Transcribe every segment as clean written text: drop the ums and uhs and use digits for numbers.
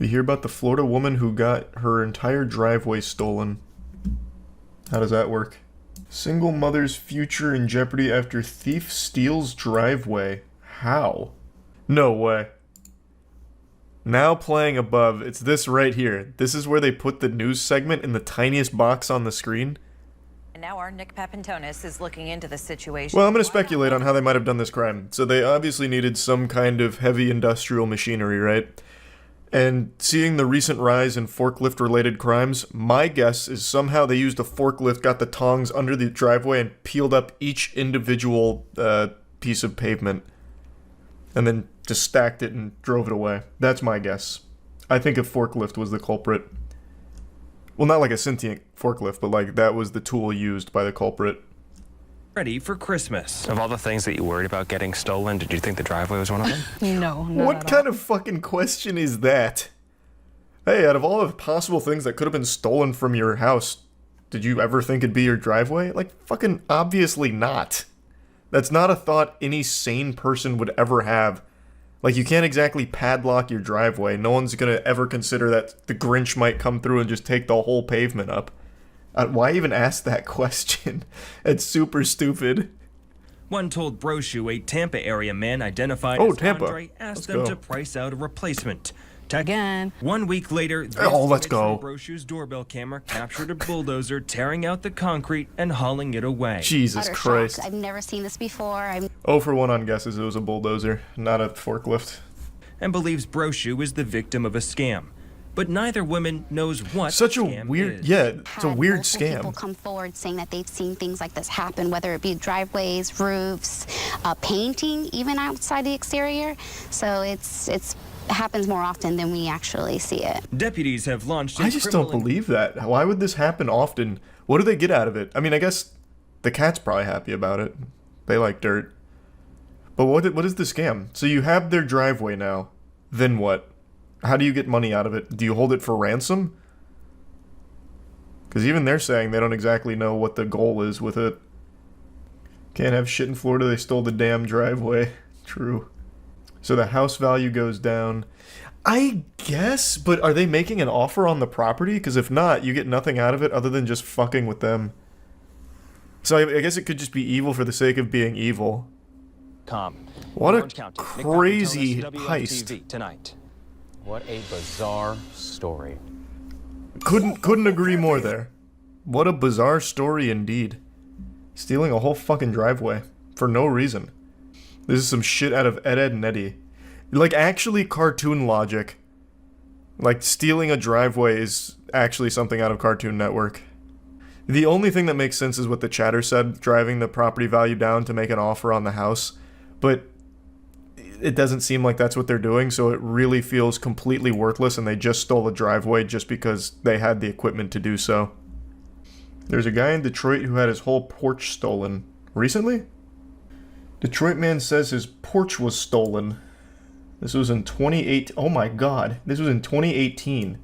We hear about the Florida woman who got her entire driveway stolen. How does that work? Single mother's future in jeopardy after thief steals driveway. How? No way. Now playing above, it's this right here. This is where they put the news segment in the tiniest box on the screen. And now our Nick Papantonis is looking into the situation. Well, I'm going to speculate on how they might have done this crime. So they obviously needed some kind of heavy industrial machinery, right? And seeing the recent rise in forklift-related crimes, my guess is somehow they used a forklift, got the tongs under the driveway, and peeled up each individual piece of pavement. And then just stacked it and drove it away. That's my guess. I think a forklift was the culprit. Well, not like a sentient forklift, but like that was the tool used by the culprit. Ready for Christmas. Of all the things that you worried about getting stolen, did you think the driveway was one of them? No, not What at kind all. of fucking question is that? Hey, out of all the possible things that could have been stolen from your house, did you ever think it'd be your driveway? Like, fucking obviously not. That's not a thought any sane person would ever have. Like, you can't exactly padlock your driveway. No one's gonna ever consider that the Grinch might come through and just take the whole pavement up. Why even ask that question? It's super stupid. One told Brochu a Tampa area man identified Oh, as Tampa. Andre asked Let's them go. to price out a replacement. Again. 1 week later, this Oh, let's footage from go. Brochu's doorbell camera captured a bulldozer tearing out the concrete and hauling it away. Jesus Utter Christ. shock. I've never seen this before. Oh for 1 on guesses it was a bulldozer, not a forklift. And believes Brochu is the victim of a scam. But neither woman knows what Such a scam weird, is. yeah, it's a had weird multiple people scam. come forward saying that they've seen things like this happen, whether it be driveways, roofs, painting, even outside the exterior. So it happens more often than we actually see it. Deputies have launched a I just don't criminal believe that. Why would this happen often? What do they get out of it? I mean, I guess the cat's probably happy about it. They like dirt. But what is the scam? So you have their driveway now. Then what? How do you get money out of it? Do you hold it for ransom? Because even they're saying they don't exactly know what the goal is with it. Can't have shit in Florida, they stole the damn driveway. True. So the house value goes down. I guess, but are they making an offer on the property? Because if not, you get nothing out of it other than just fucking with them. So I guess it could just be evil for the sake of being evil. What a Orange County. Nick crazy Papantonis, heist. WFTV tonight. What a bizarre story. Couldn't agree more there. What a bizarre story indeed. Stealing a whole fucking driveway for no reason. This is some shit out of Ed, Edd and Eddy. Like, actually cartoon logic. Like, stealing a driveway is actually something out of Cartoon Network. The only thing that makes sense is what the chatter said, driving the property value down to make an offer on the house. But it doesn't seem like that's what they're doing, so it really feels completely worthless, and they just stole a driveway just because they had the equipment to do so. There's a guy in Detroit who had his whole porch stolen. Recently? Detroit man says his porch was stolen. This was in 2018. Oh my god. This was in 2018.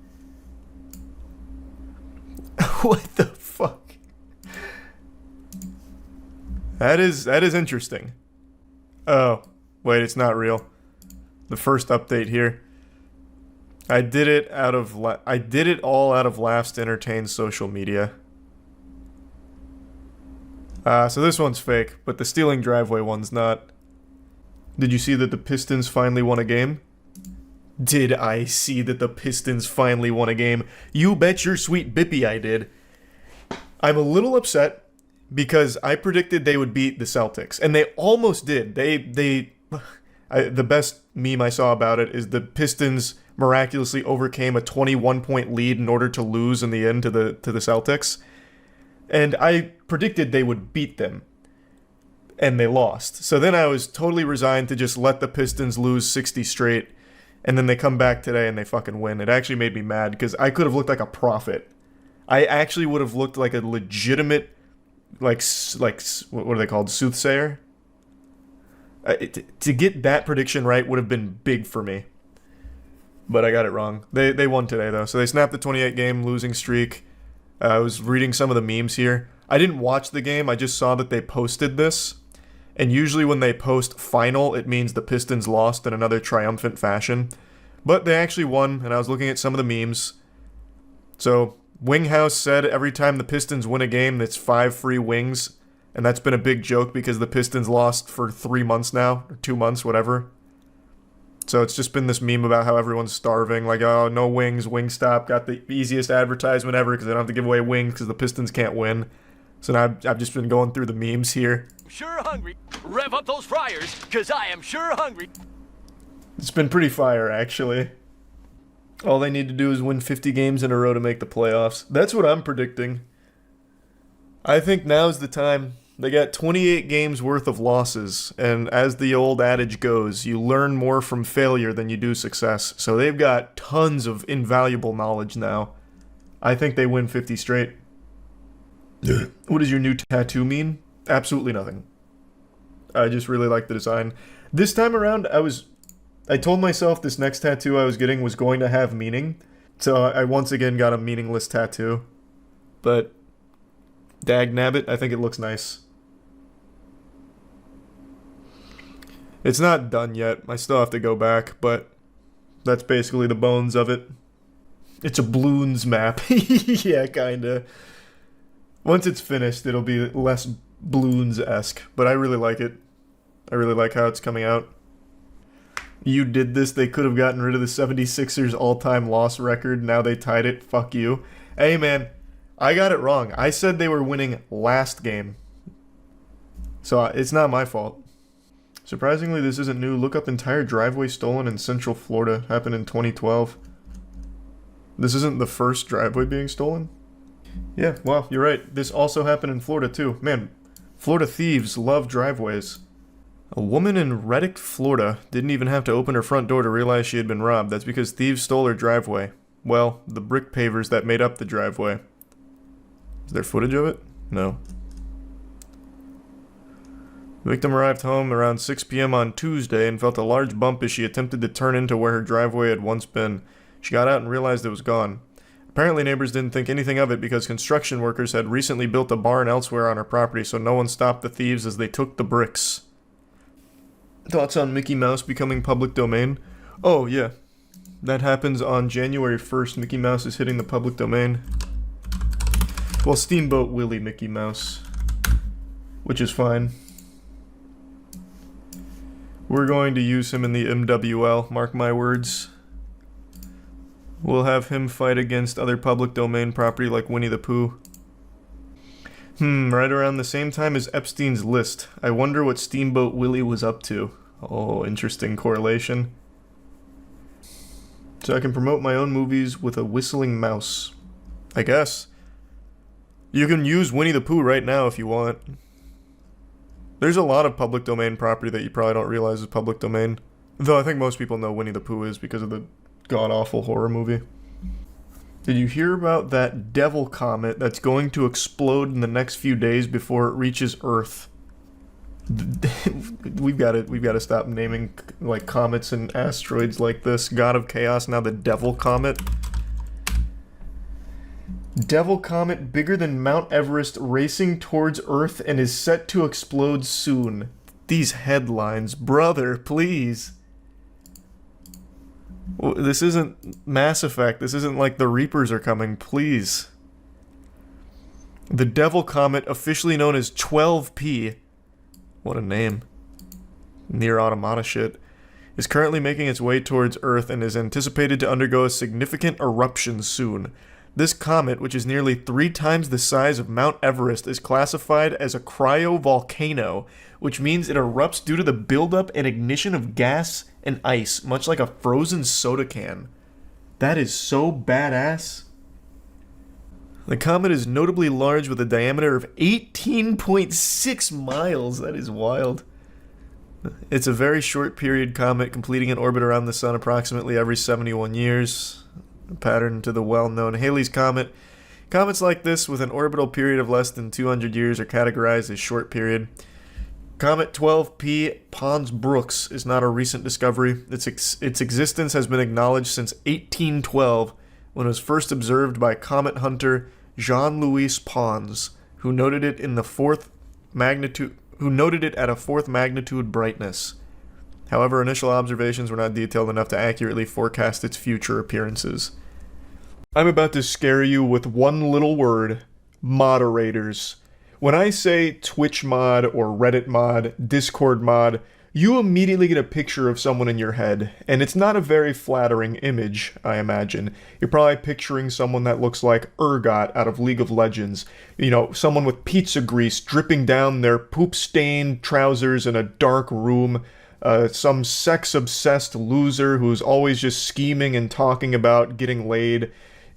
What the fuck? That is interesting. Oh, wait, it's not real. The first update here. I did it all out of laughs to entertain social media. So this one's fake, but the stealing driveway one's not. Did you see that the Pistons finally won a game? Did I see that the Pistons finally won a game? You bet your sweet bippy I did. I'm a little upset because I predicted they would beat the Celtics, and they almost did. The best meme I saw about it is the Pistons miraculously overcame a 21-point lead in order to lose in the end to the Celtics. And I predicted they would beat them. And they lost. So then I was totally resigned to just let the Pistons lose 60 straight. And then they come back today and they fucking win. It actually made me mad because I could have looked like a prophet. I actually would have looked like a legitimate, like what are they called? Soothsayer? To get that prediction right would have been big for me. But I got it wrong. They won today though. So they snapped the 28-game losing streak. I was reading some of the memes here. I didn't watch the game. I just saw that they posted this. And usually when they post final, it means the Pistons lost in another triumphant fashion. But they actually won, and I was looking at some of the memes. So, Winghouse said every time the Pistons win a game, it's 5 free wings. And that's been a big joke because the Pistons lost for 3 months now, or 2 months, whatever. So it's just been this meme about how everyone's starving. Like, oh, no wings, Wingstop got the easiest advertisement ever because they don't have to give away wings because the Pistons can't win. So now I've just been going through the memes here. Sure hungry. Rev up those fryers, because I am sure hungry. It's been pretty fire, actually. All they need to do is win 50 games in a row to make the playoffs. That's what I'm predicting. I think now's the time. They got 28 games worth of losses, and as the old adage goes, you learn more from failure than you do success. So they've got tons of invaluable knowledge now. I think they win 50 straight. What does your new tattoo mean? Absolutely nothing. I just really like the design. This time around, I told myself this next tattoo I was getting was going to have meaning, so I once again got a meaningless tattoo. But dagnabbit, I think it looks nice. It's not done yet. I still have to go back, but that's basically the bones of it. It's a balloons map. Yeah, kinda. Once it's finished, it'll be less balloons-esque, but I really like it. I really like how it's coming out. You did this, they could have gotten rid of the 76ers all-time loss record, now they tied it, fuck you. Hey man, I got it wrong. I said they were winning last game. So it's not my fault. Surprisingly, this isn't new. Look up entire driveway stolen in Central Florida. Happened in 2012. This isn't the first driveway being stolen? Yeah, well, you're right. This also happened in Florida too. Man, Florida thieves love driveways. A woman in Reddick, Florida didn't even have to open her front door to realize she had been robbed. That's because thieves stole her driveway. Well, the brick pavers that made up the driveway. Is there footage of it? No. The victim arrived home around 6 p.m. on Tuesday and felt a large bump as she attempted to turn into where her driveway had once been. She got out and realized it was gone. Apparently neighbors didn't think anything of it because construction workers had recently built a barn elsewhere on her property, so no one stopped the thieves as they took the bricks. Thoughts on Mickey Mouse becoming public domain? Oh, yeah. That happens on January 1st. Mickey Mouse is hitting the public domain. Well, Steamboat Willie Mickey Mouse. Which is fine. We're going to use him in the MWL, mark my words. We'll have him fight against other public domain property like Winnie the Pooh. Right around the same time as Epstein's List. I wonder what Steamboat Willie was up to. Oh, interesting correlation. So I can promote my own movies with a whistling mouse. I guess. You can use Winnie the Pooh right now if you want. There's a lot of public domain property that you probably don't realize is public domain. Though I think most people know Winnie the Pooh is because of the god-awful horror movie. Did you hear about that devil comet that's going to explode in the next few days before it reaches Earth? We've got to stop naming like comets and asteroids like this. God of Chaos, now the devil comet. Devil comet bigger than Mount Everest racing towards Earth and is set to explode soon. These headlines, brother, please. This isn't Mass Effect. This isn't like the Reapers are coming, please. The Devil Comet, officially known as 12P, what a name, Near Automata shit, is currently making its way towards Earth and is anticipated to undergo a significant eruption soon. This comet, which is nearly 3 times the size of Mount Everest, is classified as a cryovolcano, which means it erupts due to the buildup and ignition of gas and ice, much like a frozen soda can. That is so badass. The comet is notably large with a diameter of 18.6 miles. That is wild. It's a very short period comet, completing an orbit around the sun approximately every 71 years. A pattern to the well-known Halley's Comet. Comets like this with an orbital period of less than 200 years are categorized as short period. Comet 12P Pons Brooks is not a recent discovery. Its existence has been acknowledged since 1812, when it was first observed by comet hunter Jean-Louis Pons, who noted it at a 4th magnitude brightness. However, initial observations were not detailed enough to accurately forecast its future appearances. I'm about to scare you with one little word: moderators. When I say Twitch mod or Reddit mod, Discord mod, you immediately get a picture of someone in your head, and it's not a very flattering image, I imagine. You're probably picturing someone that looks like Urgot out of League of Legends. You know, someone with pizza grease dripping down their poop-stained trousers in a dark room. Some sex-obsessed loser who's always just scheming and talking about getting laid.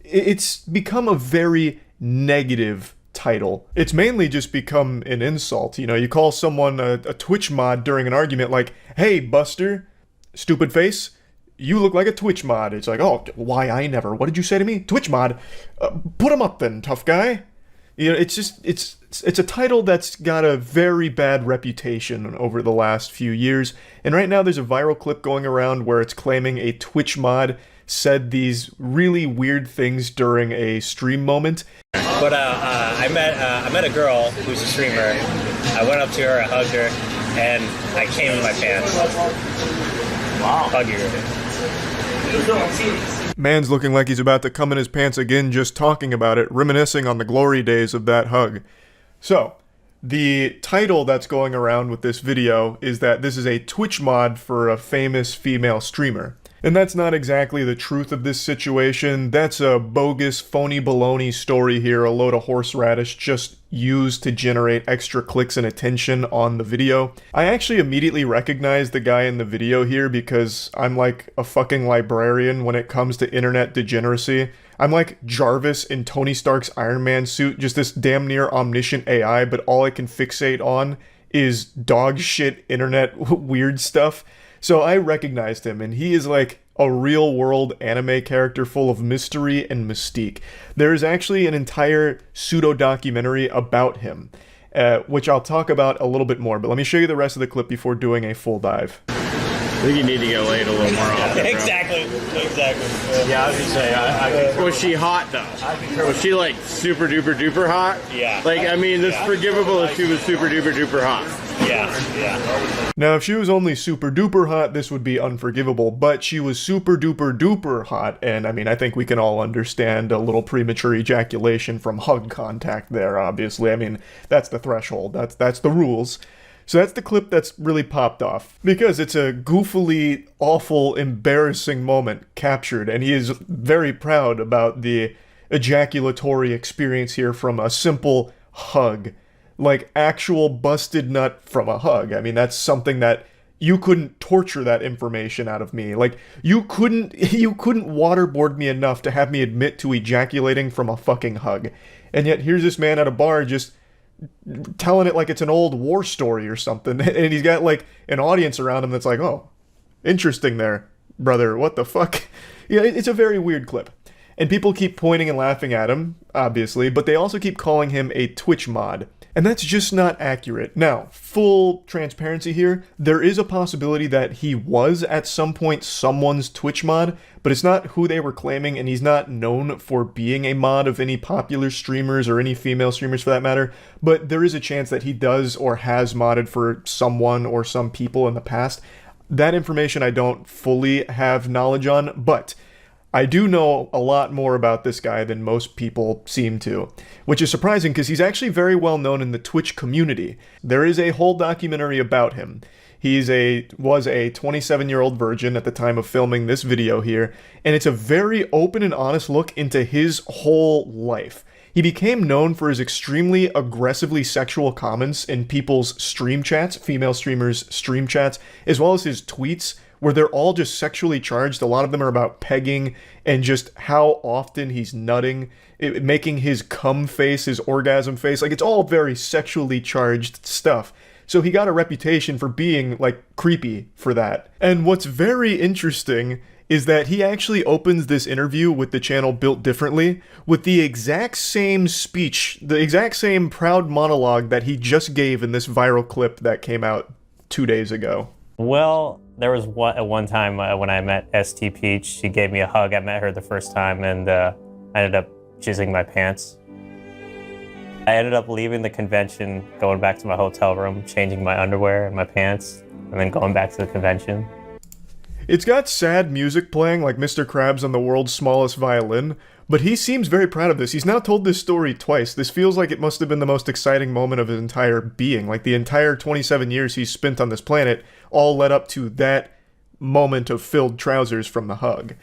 It's become a very negative title. It's mainly just become an insult. You know, you call someone a Twitch mod during an argument like, "Hey, Buster, stupid face, you look like a Twitch mod." It's like, "Oh, why I never? What did you say to me? Twitch mod? Put him up then, tough guy." You know, it's just, it's a title that's got a very bad reputation over the last few years, and right now there's a viral clip going around where it's claiming a Twitch mod said these really weird things during a stream moment. But I met a girl who's a streamer. I went up to her, I hugged her, and I came in my pants. Wow. Hug you. Man's looking like he's about to come in his pants again just talking about it, reminiscing on the glory days of that hug. So, the title that's going around with this video is that this is a Twitch mod for a famous female streamer. And that's not exactly the truth of this situation. That's a bogus, phony baloney story here, a load of horseradish just used to generate extra clicks and attention on the video. I actually immediately recognized the guy in the video here because I'm like a fucking librarian when it comes to internet degeneracy. I'm like Jarvis in Tony Stark's Iron Man suit, just this damn near omniscient AI, but all I can fixate on is dog shit internet weird stuff. So I recognized him, and he is like a real-world anime character full of mystery and mystique. There is actually an entire pseudo-documentary about him, which I'll talk about a little bit more, but let me show you the rest of the clip before doing a full dive. I think you need to get laid a little more often, bro. Exactly. Yeah, I was gonna say, was she hot though? Was she like super duper duper hot? Yeah. Like, I mean, it's forgivable if she was super duper duper hot. Yeah. Now, if she was only super duper hot, this would be unforgivable, but she was super duper duper hot, and I mean, I think we can all understand a little premature ejaculation from hug contact there, obviously. I mean, that's the threshold, that's the rules. So that's the clip that's really popped off, because it's a goofily, awful, embarrassing moment captured, and he is very proud about the ejaculatory experience here from a simple hug. Like, actual busted nut from a hug. I mean, that's something that you couldn't torture that information out of me. Like, you couldn't waterboard me enough to have me admit to ejaculating from a fucking hug. And yet, here's this man at a bar just telling it like it's an old war story or something. And he's got, like, an audience around him that's like, "Oh, interesting there, brother. What the fuck?" Yeah, it's a very weird clip. And people keep pointing and laughing at him, obviously, but they also keep calling him a Twitch mod. And that's just not accurate. Now, full transparency here, there is a possibility that he was at some point someone's Twitch mod, but it's not who they were claiming, and he's not known for being a mod of any popular streamers or any female streamers for that matter, but there is a chance that he does or has modded for someone or some people in the past. That information I don't fully have knowledge on, but I do know a lot more about this guy than most people seem to, which is surprising because he's actually very well known in the Twitch community. There is a whole documentary about him. He was a 27-year-old virgin at the time of filming this video here, and it's a very open and honest look into his whole life. He became known for his extremely aggressively sexual comments in people's stream chats, female streamers' stream chats, as well as his tweets, where they're all just sexually charged. A lot of them are about pegging and just how often he's nutting, making his cum face, his orgasm face. Like, it's all very sexually charged stuff. So he got a reputation for being, like, creepy for that. And what's very interesting is that he actually opens this interview with the channel Built Differently with the exact same speech, the exact same proud monologue that he just gave in this viral clip that came out 2 days ago. Well, there was one time when I met ST Peach. She gave me a hug. I met her the first time, and I ended up jizzing my pants. I ended up leaving the convention, going back to my hotel room, changing my underwear and my pants, and then going back to the convention. It's got sad music playing, like Mr. Krabs on the world's smallest violin, but he seems very proud of this. He's now told this story twice. This feels like it must have been the most exciting moment of his entire being. Like the entire 27 years he's spent on this planet all led up to that moment of filled trousers from the hug.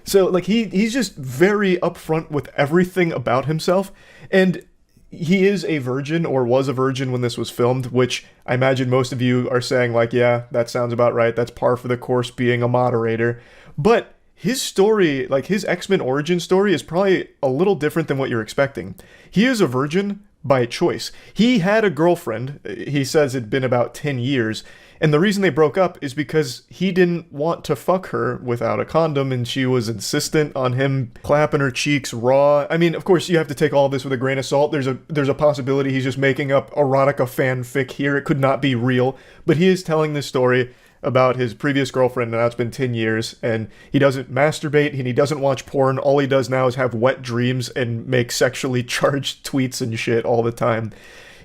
So, like, he's just very upfront with everything about himself, and he is a virgin, or was a virgin when this was filmed, which I imagine most of you are saying, like, yeah, that sounds about right, that's par for the course being a moderator. But his story, like, his X-Men origin story is probably a little different than what you're expecting. He is a virgin by choice. He had a girlfriend, he says it'd been about 10 years, and the reason they broke up is because he didn't want to fuck her without a condom, and she was insistent on him clapping her cheeks raw. I mean, of course, you have to take all this with a grain of salt. There's a possibility he's just making up erotica fanfic here. It could not be real, but he is telling this story about his previous girlfriend, and now it's been 10 years, and he doesn't masturbate, and he doesn't watch porn. All he does now is have wet dreams and make sexually charged tweets and shit all the time.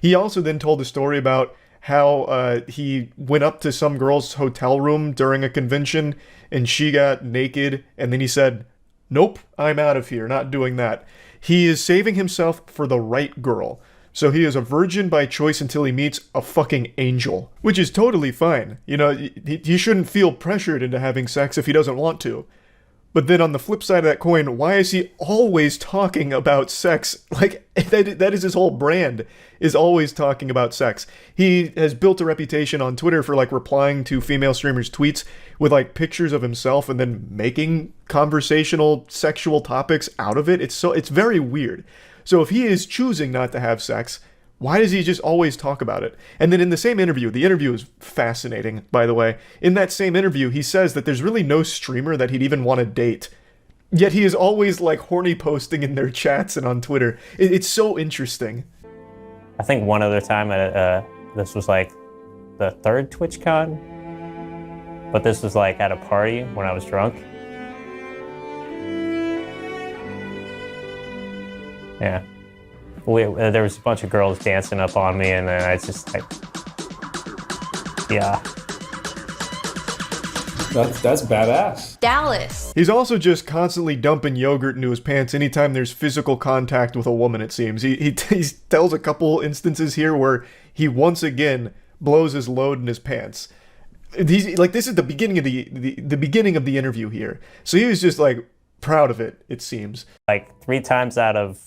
He also then told a story about how he went up to some girl's hotel room during a convention, and she got naked, and then he said, nope, I'm out of here, not doing that. He is saving himself for the right girl. So he is a virgin by choice until he meets a fucking angel, which is totally fine. You know, he shouldn't feel pressured into having sex if he doesn't want to. But then on the flip side of that coin, why is he always talking about sex? Like, that is his whole brand, is always talking about sex. He has built a reputation on Twitter for, like, replying to female streamers' tweets with, like, pictures of himself and then making conversational sexual topics out of it. It's very weird. So if he is choosing not to have sex, why does he just always talk about it? And then in the same interview, the interview is fascinating, by the way. In that same interview, he says that there's really no streamer that he'd even want to date. Yet he is always, like, horny posting in their chats and on Twitter. It's so interesting. I think one other time, this was like the third TwitchCon, but this was like at a party when I was drunk. Yeah. There was a bunch of girls dancing up on me, and then I just, like, yeah. That's badass. Dallas. He's also just constantly dumping yogurt into his pants anytime there's physical contact with a woman, it seems. He tells a couple instances here where he once again blows his load in his pants. This is the beginning of the beginning of the interview here. So he was just, like, proud of it, it seems. Like 3 times out of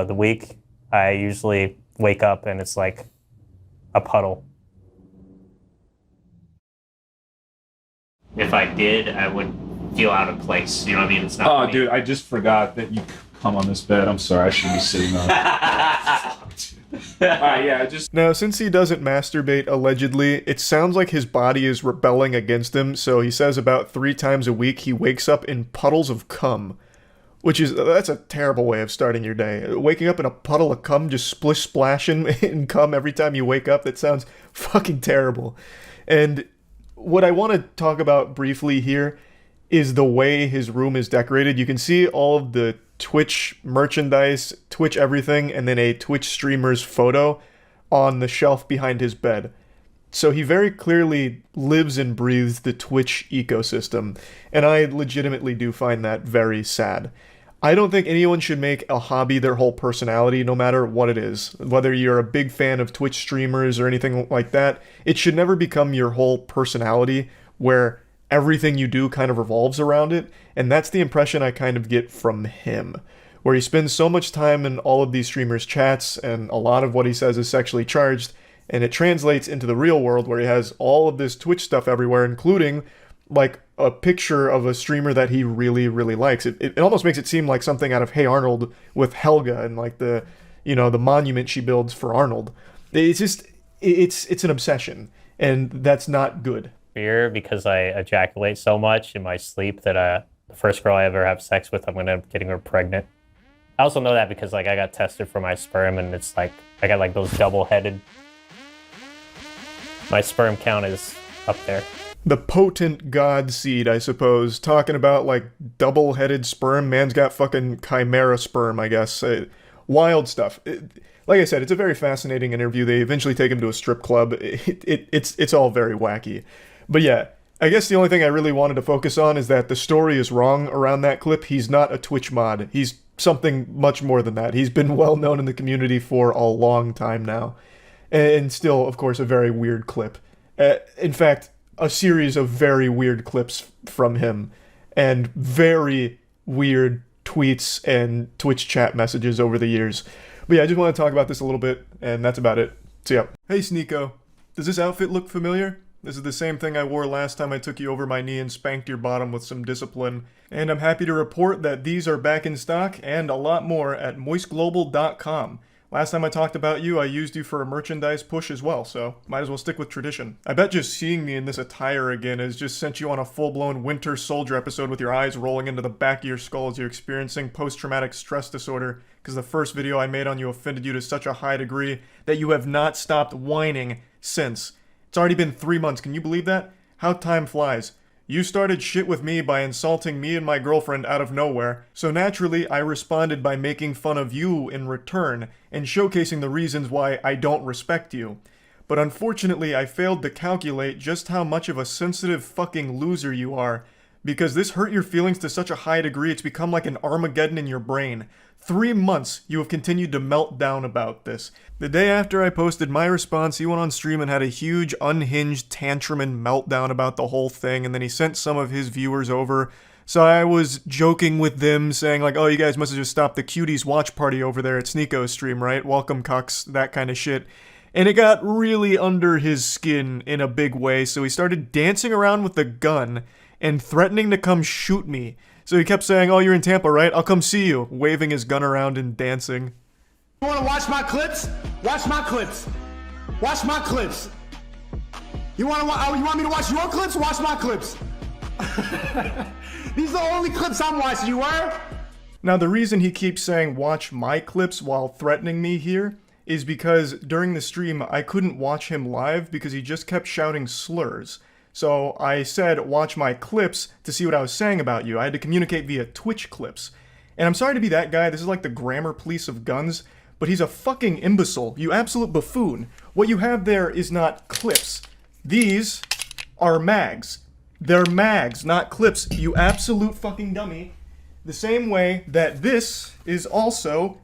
the week, I usually wake up and it's like a puddle. If I did, I would feel out of place. You know what I mean? It's not. Oh, me. dude, I just forgot that you come on this bed. I'm sorry, I shouldn't be sitting on it. Now, since he doesn't masturbate, allegedly, it sounds like his body is rebelling against him, so he says about 3 times a week he wakes up in puddles of cum. That's a terrible way of starting your day. Waking up in a puddle of cum, just splish-splashing in cum every time you wake up, that sounds fucking terrible. And what I want to talk about briefly here is the way his room is decorated. You can see all of the Twitch merchandise, Twitch everything, and then a Twitch streamer's photo on the shelf behind his bed. So he very clearly lives and breathes the Twitch ecosystem, and I legitimately do find that very sad. I don't think anyone should make a hobby their whole personality, no matter what it is. Whether you're a big fan of Twitch streamers or anything like that, it should never become your whole personality, where everything you do kind of revolves around it, and that's the impression I kind of get from him, where he spends so much time in all of these streamers' chats, and a lot of what he says is sexually charged, and it translates into the real world where he has all of this Twitch stuff everywhere, including, like, a picture of a streamer that he really, really likes. It almost makes it seem like something out of Hey Arnold with Helga and, like, the monument she builds for Arnold. It's just, it's an obsession, and that's not good. Fear, because I ejaculate so much in my sleep that the first girl I ever have sex with, I'm going to end up getting her pregnant. I also know that because, like, I got tested for my sperm, and it's like, I got, like, those double-headed. My sperm count is up there. The potent god seed, I suppose. Talking about, like, double-headed sperm. Man's got fucking chimera sperm, I guess. Wild stuff. Like I said, it's a very fascinating interview. They eventually take him to a strip club. It's all very wacky. But yeah, I guess the only thing I really wanted to focus on is that the story is wrong around that clip. He's not a Twitch mod. He's something much more than that. He's been well known in the community for a long time now. And still, of course, a very weird clip. In fact, a series of very weird clips from him. And very weird tweets and Twitch chat messages over the years. But yeah, I just want to talk about this a little bit, and that's about it. So yeah. Hey Sneako, does this outfit look familiar? This is the same thing I wore last time I took you over my knee and spanked your bottom with some discipline. And I'm happy to report that these are back in stock, and a lot more, at moistglobal.com. Last time I talked about you, I used you for a merchandise push as well, so might as well stick with tradition. I bet just seeing me in this attire again has just sent you on a full-blown Winter Soldier episode with your eyes rolling into the back of your skull as you're experiencing post-traumatic stress disorder, because the first video I made on you offended you to such a high degree that you have not stopped whining since. It's already been 3 months, can you believe that? How time flies. You started shit with me by insulting me and my girlfriend out of nowhere, so naturally I responded by making fun of you in return, and showcasing the reasons why I don't respect you. But unfortunately I failed to calculate just how much of a sensitive fucking loser you are, because this hurt your feelings to such a high degree it's become like an Armageddon in your brain. 3 months you have continued to melt down about this. The day after I posted my response, he went on stream and had a huge unhinged tantrum and meltdown about the whole thing, and then he sent some of his viewers over. So I was joking with them, saying like, oh, you guys must have just stopped the cuties watch party over there at Sneako's stream, right? Welcome, cucks, that kind of shit. And it got really under his skin in a big way, so he started dancing around with the gun and threatening to come shoot me. So he kept saying, oh, you're in Tampa, right? I'll come see you, waving his gun around and dancing. You wanna watch my clips? Watch my clips. Watch my clips. You want me to watch your clips? Watch my clips. These are the only clips I'm watching, you were? Now, the reason he keeps saying watch my clips while threatening me here is because during the stream, I couldn't watch him live because he just kept shouting slurs. So I said, watch my clips to see what I was saying about you. I had to communicate via Twitch clips. And I'm sorry to be that guy, this is like the grammar police of guns, but he's a fucking imbecile, you absolute buffoon. What you have there is not clips. These are mags. They're mags, not clips, you absolute fucking dummy. The same way that this is also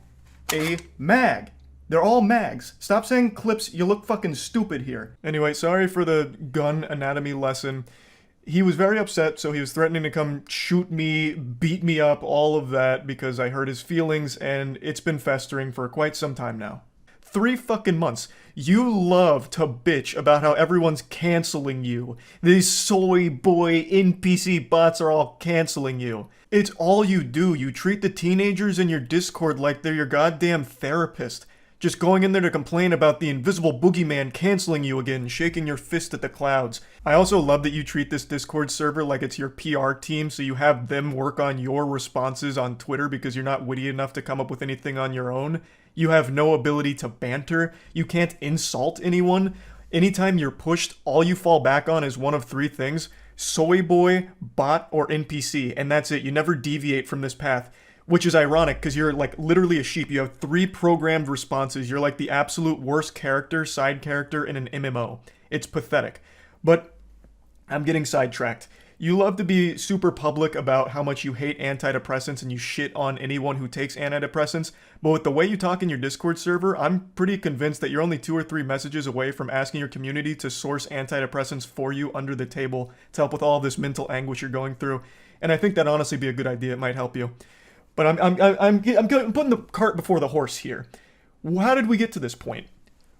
a mag. They're all mags. Stop saying clips, you look fucking stupid here. Anyway, sorry for the gun anatomy lesson. He was very upset, so he was threatening to come shoot me, beat me up, all of that, because I hurt his feelings, and it's been festering for quite some time now. 3 fucking months. You love to bitch about how everyone's canceling you. These soy boy NPC bots are all canceling you. It's all you do. You treat the teenagers in your Discord like they're your goddamn therapist. Just going in there to complain about the invisible boogeyman canceling you again, shaking your fist at the clouds. I also love that you treat this Discord server like it's your PR team, so you have them work on your responses on Twitter because you're not witty enough to come up with anything on your own. You have no ability to banter. You can't insult anyone. Anytime you're pushed, all you fall back on is one of 3 things: soy boy, bot, or NPC, and that's it. You never deviate from this path. Which is ironic, because you're like literally a sheep. You have 3 programmed responses. You're like the absolute worst character, side character in an MMO. It's pathetic. But I'm getting sidetracked. You love to be super public about how much you hate antidepressants and you shit on anyone who takes antidepressants, but with the way you talk in your Discord server, I'm pretty convinced that you're only 2 or 3 messages away from asking your community to source antidepressants for you under the table to help with all this mental anguish you're going through. And I think that'd honestly be a good idea. It might help you. But I'm putting the cart before the horse here. How did we get to this point?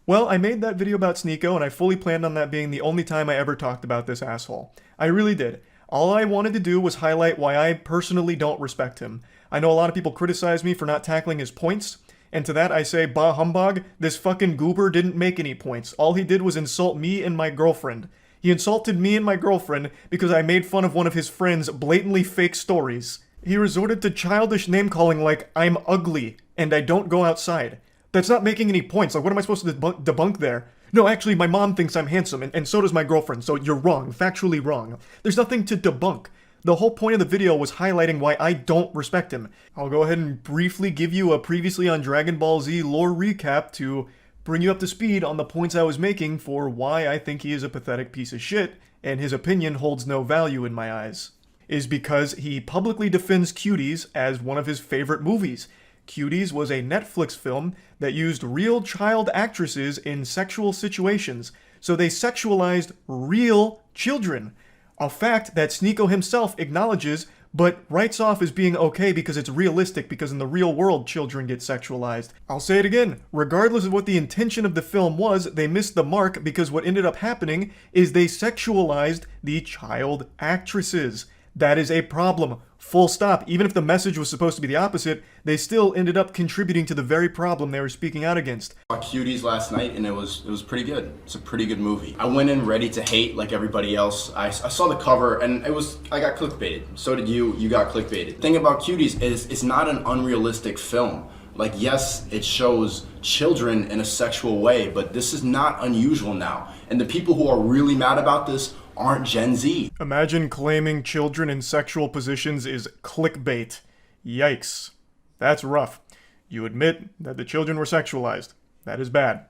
Well, I made that video about Sneako, and I fully planned on that being the only time I ever talked about this asshole. I really did. All I wanted to do was highlight why I personally don't respect him. I know a lot of people criticize me for not tackling his points, and to that I say, bah humbug, this fucking goober didn't make any points. All he did was insult me and my girlfriend. He insulted me and my girlfriend because I made fun of one of his friend's blatantly fake stories. He resorted to childish name-calling like, I'm ugly, and I don't go outside. That's not making any points. Like, what am I supposed to debunk there? No, actually, my mom thinks I'm handsome, and so does my girlfriend, so you're wrong. Factually wrong. There's nothing to debunk. The whole point of the video was highlighting why I don't respect him. I'll go ahead and briefly give you a previously on Dragon Ball Z lore recap to bring you up to speed on the points I was making for why I think he is a pathetic piece of shit, and his opinion holds no value in my eyes. Is because he publicly defends Cuties as one of his favorite movies. Cuties was a Netflix film that used real child actresses in sexual situations, so they sexualized real children. A fact that Sneako himself acknowledges, but writes off as being okay because it's realistic, because in the real world children get sexualized. I'll say it again, regardless of what the intention of the film was, they missed the mark because what ended up happening is they sexualized the child actresses. That is a problem. Full stop. Even if the message was supposed to be the opposite, they still ended up contributing to the very problem they were speaking out against. I saw Cuties last night and it was pretty good. It's a pretty good movie. I went in ready to hate like everybody else. I saw the cover and I got clickbaited. So did you. You got clickbaited. The thing about Cuties is it's not an unrealistic film. Like, yes, it shows children in a sexual way, but this is not unusual now. And the people who are really mad about this aren't Gen Z. Imagine claiming children in sexual positions is clickbait. Yikes. That's rough. You admit that the children were sexualized. That is bad.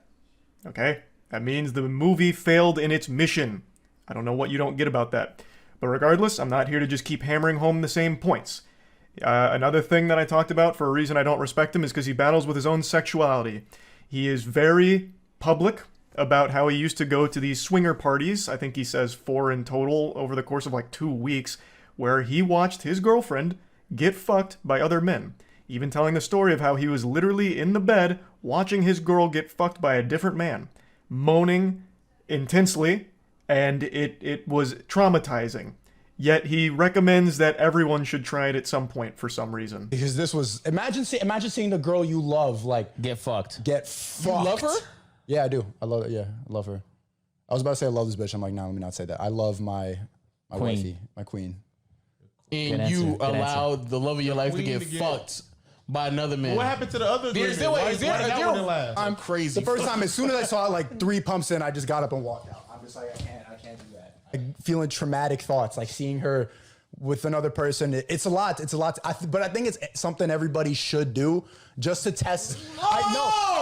Okay? That means the movie failed in its mission. I don't know what you don't get about that. But regardless, I'm not here to just keep hammering home the same points. Another thing that I talked about for a reason I don't respect him is because he battles with his own sexuality. He is very public about how he used to go to these swinger parties, I think he says 4 in total over the course of like 2 weeks, where he watched his girlfriend get fucked by other men. Even telling the story of how he was literally in the bed watching his girl get fucked by a different man, moaning intensely, and it was traumatizing. Yet he recommends that everyone should try it at some point for some reason. Because this was, imagine seeing the girl you love, like, get fucked. Get fucked. You love her? Yeah, I do. I love it. Yeah, I love her. I was about to say I love this bitch. I'm like, nah, let me not say that. I love my wifey, my queen. And you allowed the love of your life to get fucked by another man. What happened to the other women? I'm crazy. The first time, as soon as I saw it, like 3 pumps in, I just got up and walked out. I'm just like, I can't do that. Like, feeling traumatic thoughts, like seeing her with another person. It's a lot. It's a lot. But I think it's something everybody should do just to test.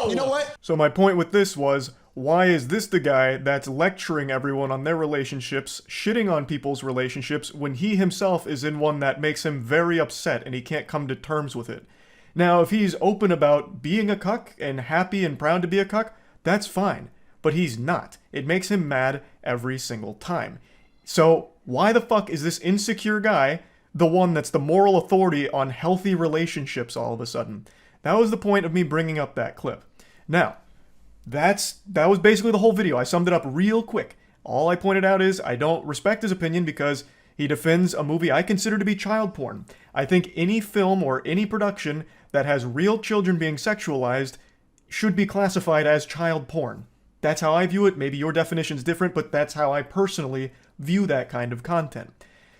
You know what? So my point with this was, why is this the guy that's lecturing everyone on their relationships, shitting on people's relationships, when he himself is in one that makes him very upset and he can't come to terms with it? Now, if he's open about being a cuck and happy and proud to be a cuck, that's fine. But he's not. It makes him mad every single time. So why the fuck is this insecure guy the one that's the moral authority on healthy relationships all of a sudden? That was the point of me bringing up that clip. Now, that was basically the whole video. I summed it up real quick. All I pointed out is I don't respect his opinion because he defends a movie I consider to be child porn. I think any film or any production that has real children being sexualized should be classified as child porn. That's how I view it. Maybe your definition's different, but that's how I personally view that kind of content.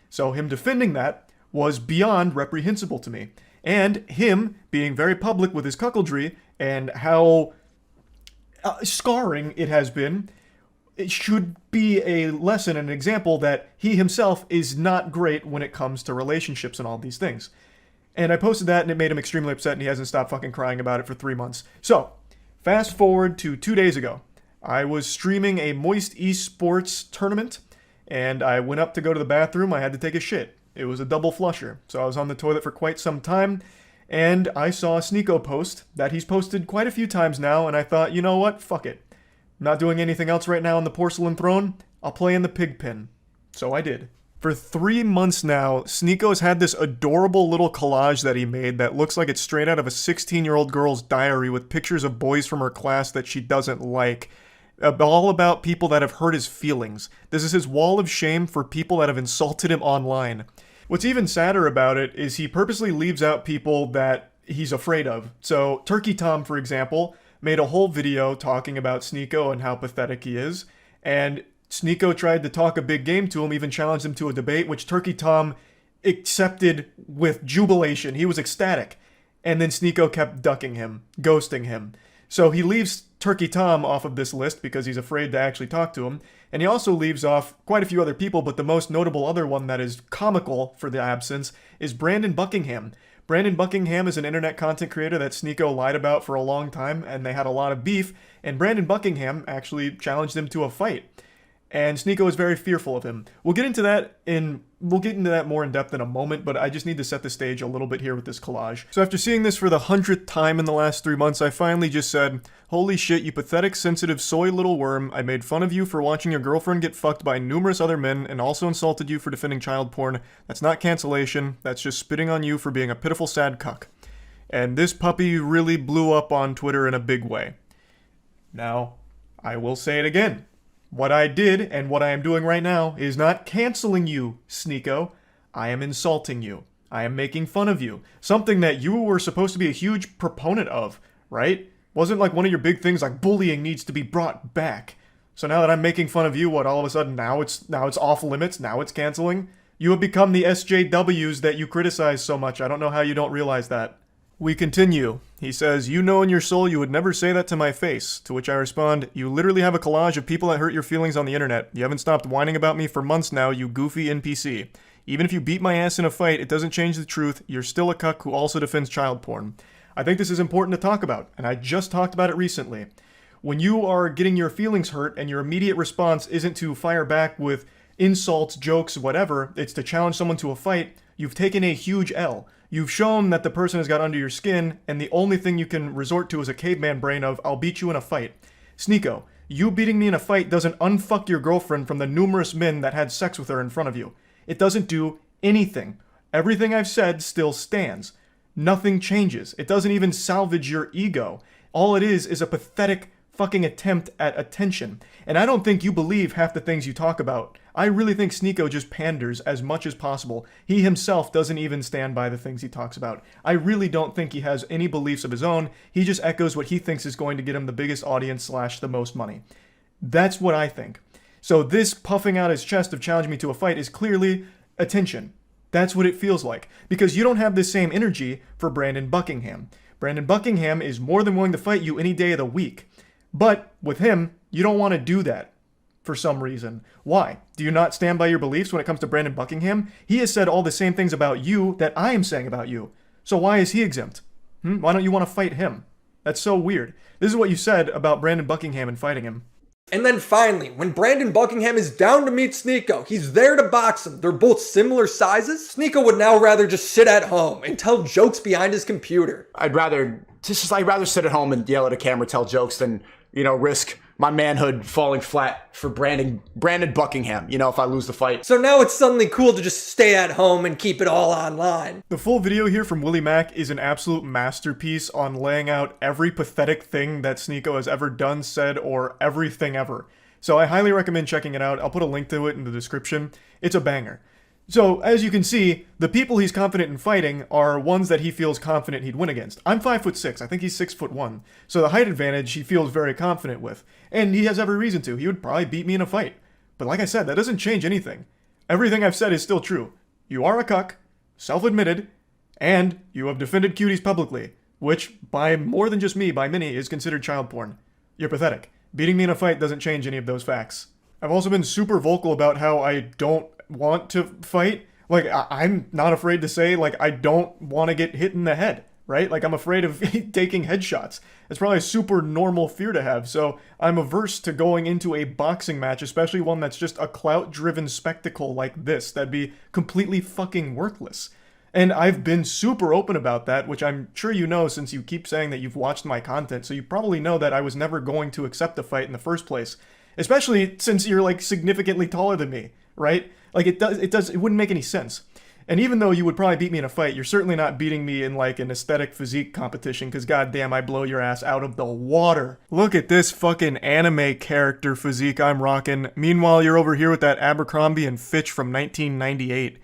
So him defending that was beyond reprehensible to me. And him being very public with his cuckoldry and how scarring it has been, it should be a lesson and an example that he himself is not great when it comes to relationships and all these things. And I posted that and it made him extremely upset and he hasn't stopped fucking crying about it for 3 months. So, fast forward to 2 days ago. I was streaming a Moist Esports tournament and I went up to go to the bathroom. I had to take a shit. It was a double flusher. So I was on the toilet for quite some time and I saw a Sneako post that he's posted quite a few times now and I thought, you know what? Fuck it. I'm not doing anything else right now on the porcelain throne. I'll play in the pig pen. So I did. For 3 months now, Sneako's had this adorable little collage that he made that looks like it's straight out of a 16-year-old girl's diary with pictures of boys from her class that she doesn't like. All about people that have hurt his feelings. This is his wall of shame for people that have insulted him online. What's even sadder about it is he purposely leaves out people that he's afraid of. So Turkey Tom, for example, made a whole video talking about Sneako and how pathetic he is, and Sneako tried to talk a big game to him, even challenged him to a debate, which Turkey Tom accepted with jubilation. He was ecstatic. And then Sneako kept ducking him, ghosting him. So he leaves Turkey Tom off of this list because he's afraid to actually talk to him. And he also leaves off quite a few other people, but the most notable other one that is comical for the absence is Brandon Buckingham. Brandon Buckingham is an internet content creator that Sneako lied about for a long time, and they had a lot of beef, and Brandon Buckingham actually challenged him to a fight. And Sneako is very fearful of him. We'll get into that more in depth in a moment, but I just need to set the stage a little bit here with this collage. So after seeing this for the 100th time in the last 3 months, I finally just said, "Holy shit, you pathetic, sensitive, soy little worm. I made fun of you for watching your girlfriend get fucked by numerous other men and also insulted you for defending child porn. That's not cancellation. That's just spitting on you for being a pitiful, sad cuck." And this puppy really blew up on Twitter in a big way. Now, I will say it again. What I did, and what I am doing right now, is not canceling you, Sneako. I am insulting you. I am making fun of you. Something that you were supposed to be a huge proponent of, right? Wasn't like one of your big things like bullying needs to be brought back. So now that I'm making fun of you, what, all of a sudden now it's off limits, now it's canceling? You have become the SJWs that you criticize so much. I don't know how you don't realize that. We continue. He says, "You know in your soul you would never say that to my face." To which I respond, "You literally have a collage of people that hurt your feelings on the internet. You haven't stopped whining about me for months now, you goofy NPC. Even if you beat my ass in a fight, it doesn't change the truth. You're still a cuck who also defends child porn." I think this is important to talk about, and I just talked about it recently. When you are getting your feelings hurt and your immediate response isn't to fire back with insults, jokes, whatever, it's to challenge someone to a fight, you've taken a huge L. You've shown that the person has got under your skin, and the only thing you can resort to is a caveman brain of, "I'll beat you in a fight." Sneako, you beating me in a fight doesn't unfuck your girlfriend from the numerous men that had sex with her in front of you. It doesn't do anything. Everything I've said still stands. Nothing changes. It doesn't even salvage your ego. All it is a pathetic fucking attempt at attention. And I don't think you believe half the things you talk about. I really think Sneako just panders as much as possible. He himself doesn't even stand by the things he talks about. I really don't think he has any beliefs of his own. He just echoes what he thinks is going to get him the biggest audience / the most money. That's what I think. So this puffing out his chest of challenging me to a fight is clearly attention. That's what it feels like. Because you don't have the same energy for Brandon Buckingham. Brandon Buckingham is more than willing to fight you any day of the week. But with him, you don't want to do that for some reason. Why? Do you not stand by your beliefs when it comes to Brandon Buckingham? He has said all the same things about you that I am saying about you. So why is he exempt? Why don't you want to fight him? That's so weird. This is what you said about Brandon Buckingham and fighting him. And then finally, when Brandon Buckingham is down to meet Sneako, he's there to box him. They're both similar sizes. Sneako would now rather just sit at home and tell jokes behind his computer. I'd rather sit at home and yell at a camera, tell jokes than, risk my manhood falling flat for Brandon Buckingham, if I lose the fight. So now it's suddenly cool to just stay at home and keep it all online. The full video here from Willie Mack is an absolute masterpiece on laying out every pathetic thing that Sneako has ever done, said, or everything ever. So I highly recommend checking it out. I'll put a link to it in the description. It's a banger. So, as you can see, the people he's confident in fighting are ones that he feels confident he'd win against. I'm 5'6", I think he's 6'1", so the height advantage he feels very confident with. And he has every reason to. He would probably beat me in a fight. But like I said, that doesn't change anything. Everything I've said is still true. You are a cuck, self-admitted, and you have defended cuties publicly, which, by more than just me, by many, is considered child porn. You're pathetic. Beating me in a fight doesn't change any of those facts. I've also been super vocal about how I don't want to fight. Like, I'm not afraid to say, like, I don't want to get hit in the head, right? Like, I'm afraid of taking headshots. It's probably a super normal fear to have, so I'm averse to going into a boxing match, especially one that's just a clout-driven spectacle like this. That'd be completely fucking worthless. And I've been super open about that, which I'm sure you know since you keep saying that you've watched my content, so you probably know that I was never going to accept a fight in the first place. Especially since you're, like, significantly taller than me, right? Like, it wouldn't make any sense. And even though you would probably beat me in a fight, you're certainly not beating me in, like, an aesthetic physique competition, because goddamn, I blow your ass out of the water. Look at this fucking anime character physique I'm rocking. Meanwhile, you're over here with that Abercrombie and Fitch from 1998.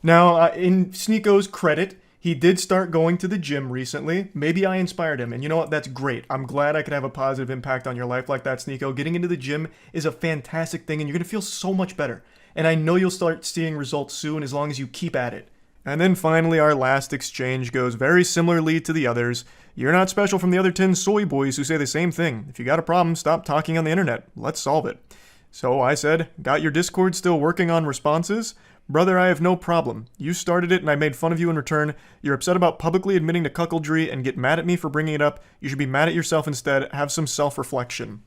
Now, in Sneako's credit, he did start going to the gym recently. Maybe I inspired him, and you know what? That's great. I'm glad I could have a positive impact on your life like that, Sneako. Getting into the gym is a fantastic thing, and you're going to feel so much better. And I know you'll start seeing results soon as long as you keep at it. And then finally, our last exchange goes very similarly to the others. You're not special from the other 10 soy boys who say the same thing. If you got a problem, stop talking on the internet. Let's solve it. So I said, got your Discord still working on responses? Brother, I have no problem. You started it and I made fun of you in return. You're upset about publicly admitting to cuckoldry and get mad at me for bringing it up. You should be mad at yourself instead. Have some self-reflection.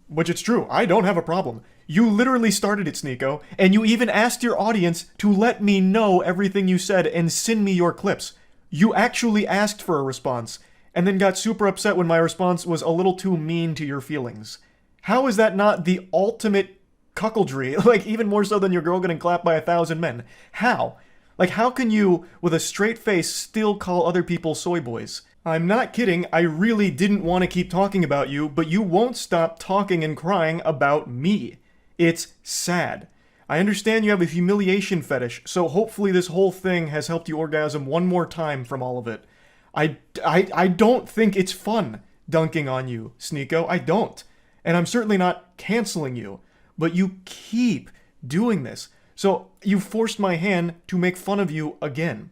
Which it's true. I don't have a problem. You literally started it, Sneako, and you even asked your audience to let me know everything you said and send me your clips. You actually asked for a response, and then got super upset when my response was a little too mean to your feelings. How is that not the ultimate cuckoldry? Like, even more so than your girl getting clapped by 1,000 men. How? Like, how can you, with a straight face, still call other people soy boys? I'm not kidding, I really didn't want to keep talking about you, but you won't stop talking and crying about me. It's sad. I understand you have a humiliation fetish, so hopefully this whole thing has helped you orgasm one more time from all of it. I don't think it's fun dunking on you, Sneako. I don't. And I'm certainly not canceling you. But you keep doing this. So you forced my hand to make fun of you again.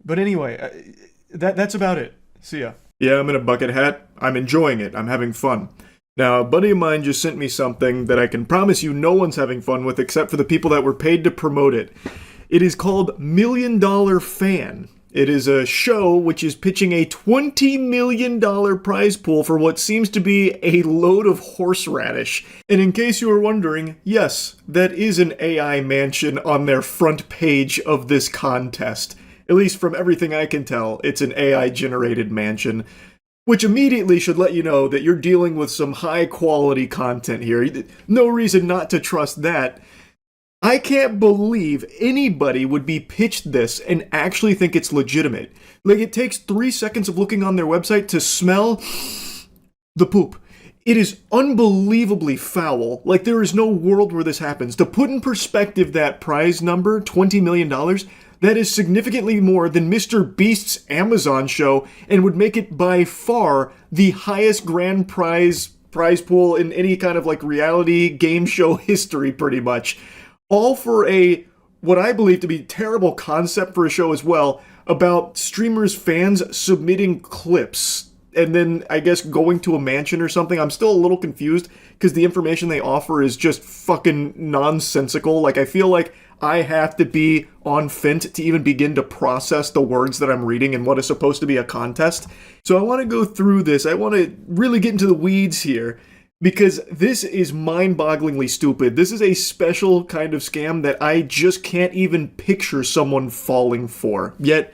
But anyway, that's about it. See ya. Yeah, I'm in a bucket hat. I'm enjoying it. I'm having fun. Now, a buddy of mine just sent me something that I can promise you no one's having fun with except for the people that were paid to promote it. It is called $1 Million Fan. It is a show which is pitching a $20 million prize pool for what seems to be a load of horseradish. And in case you were wondering, yes, that is an AI mansion on their front page of this contest. At least from everything I can tell, it's an AI-generated mansion. Which immediately should let you know that you're dealing with some high-quality content here. No reason not to trust that. I can't believe anybody would be pitched this and actually think it's legitimate. Like, it takes 3 seconds of looking on their website to smell the poop. It is unbelievably foul. Like, there is no world where this happens. To put in perspective that prize number, $20 million, that is significantly more than Mr. Beast's Amazon show and would make it by far the highest grand prize pool in any kind of like reality game show history, pretty much. All for a, what I believe to be terrible concept for a show as well, about streamers' fans submitting clips and then, I guess, going to a mansion or something. I'm still a little confused because the information they offer is just fucking nonsensical. Like, I feel like I have to be on Fint to even begin to process the words that I'm reading in what is supposed to be a contest. So I want to go through this. I want to really get into the weeds here, because this is mind-bogglingly stupid. This is a special kind of scam that I just can't even picture someone falling for. Yet,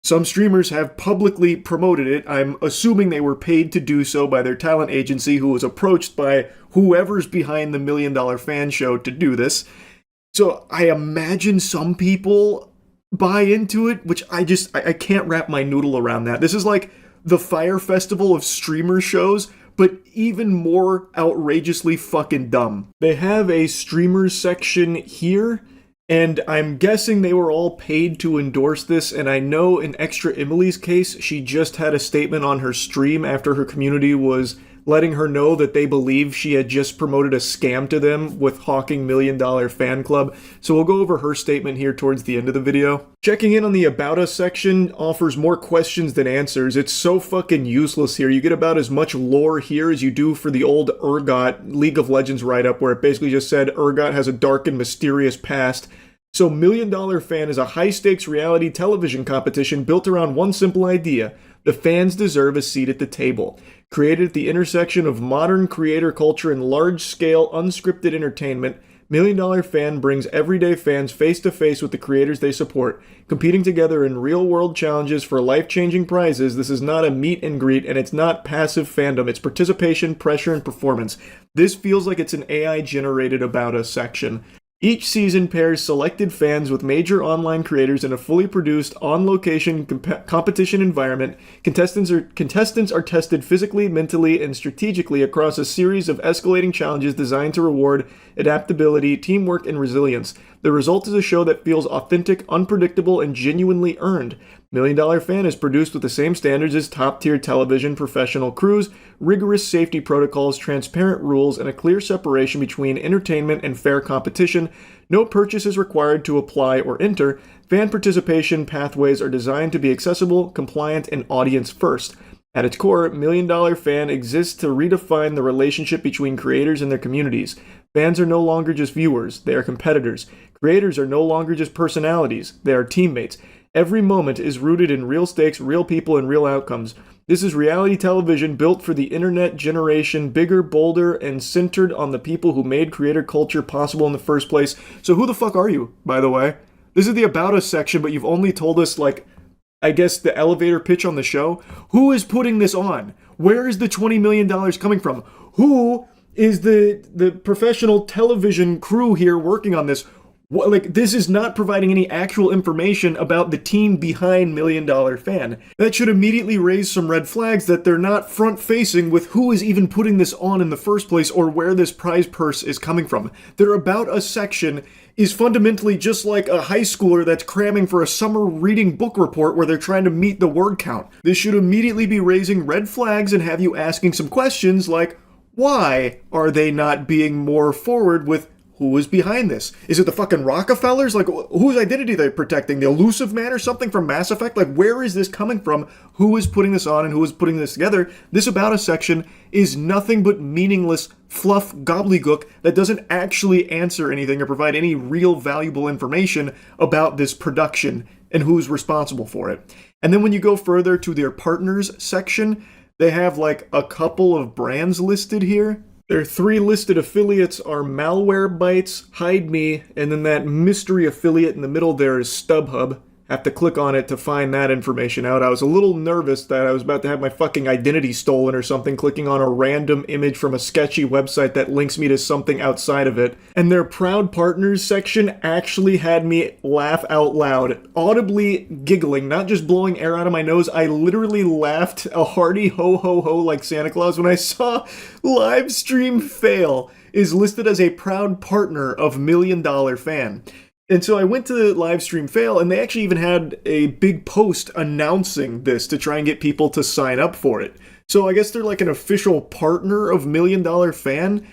some streamers have publicly promoted it. I'm assuming they were paid to do so by their talent agency, who was approached by whoever's behind the $1 Million Fan show to do this. So I imagine some people buy into it, which I can't wrap my noodle around that. This is like the Fire Festival of streamer shows, but even more outrageously fucking dumb. They have a streamers section here, and I'm guessing they were all paid to endorse this, and I know in Extra Emily's case, she just had a statement on her stream after her community was letting her know that they believe she had just promoted a scam to them with hawking $1 Million Fan Club. So we'll go over her statement here towards the end of the video. Checking in on the About Us section offers more questions than answers. It's so fucking useless here. You get about as much lore here as you do for the old Urgot League of Legends write-up, where it basically just said Urgot has a dark and mysterious past. So $1 Million Fan is a high-stakes reality television competition built around one simple idea: the fans deserve a seat at the table. Created at the intersection of modern creator culture and large-scale unscripted entertainment, $1 Million Fan brings everyday fans face-to-face with the creators they support, competing together in real-world challenges for life-changing prizes. This is not a meet and greet, and it's not passive fandom. It's participation, pressure, and performance. This feels like it's an AI-generated About Us section. Each season pairs selected fans with major online creators in a fully produced, on-location competition environment. Contestants are tested physically, mentally, and strategically across a series of escalating challenges designed to reward adaptability, teamwork, and resilience. The result is a show that feels authentic, unpredictable, and genuinely earned. $1 Million Fan is produced with the same standards as top-tier television professional crews, rigorous safety protocols, transparent rules, and a clear separation between entertainment and fair competition. No purchase is required to apply or enter. Fan participation pathways are designed to be accessible, compliant, and audience first. At its core, Million Dollar Fan exists to redefine the relationship between creators and their communities. Fans are no longer just viewers, they are competitors. Creators are no longer just personalities, they are teammates. Every moment is rooted in real stakes, real people, and real outcomes. This is reality television built for the internet generation, bigger, bolder, and centered on the people who made creator culture possible in the first place. So who the fuck are you, by the way? This is the About Us section, but you've only told us, like, I guess the elevator pitch on the show. Who is putting this on? Where is the $20 million coming from? Who is the professional television crew here working on this? Like, this is not providing any actual information about the team behind Million Dollar Fan. That should immediately raise some red flags that they're not front-facing with who is even putting this on in the first place or where this prize purse is coming from. Their About Us section is fundamentally just like a high schooler that's cramming for a summer reading book report where they're trying to meet the word count. This should immediately be raising red flags and have you asking some questions like, why are they not being more forward with who is behind this? Is it the fucking Rockefellers? Like, whose identity are they protecting? The Elusive Man or something from Mass Effect? Like, where is this coming from? Who is putting this on and who is putting this together? This About Us section is nothing but meaningless fluff gobbledygook that doesn't actually answer anything or provide any real valuable information about this production and who's responsible for it. And then when you go further to their partners section, they have like a couple of brands listed here. Their 3 listed affiliates are Malwarebytes, Hide Me, and then that mystery affiliate in the middle there is StubHub. Have to click on it to find that information out. I was a little nervous that I was about to have my fucking identity stolen or something, clicking on a random image from a sketchy website that links me to something outside of it. And their Proud Partners section actually had me laugh out loud, audibly giggling, not just blowing air out of my nose. I literally laughed a hearty ho ho ho like Santa Claus when I saw Livestream Fail is listed as a proud partner of Million Dollar Fan. And so I went to the Livestream Fail, and they actually even had a big post announcing this to try and get people to sign up for it. So I guess they're like an official partner of Million Dollar Fan.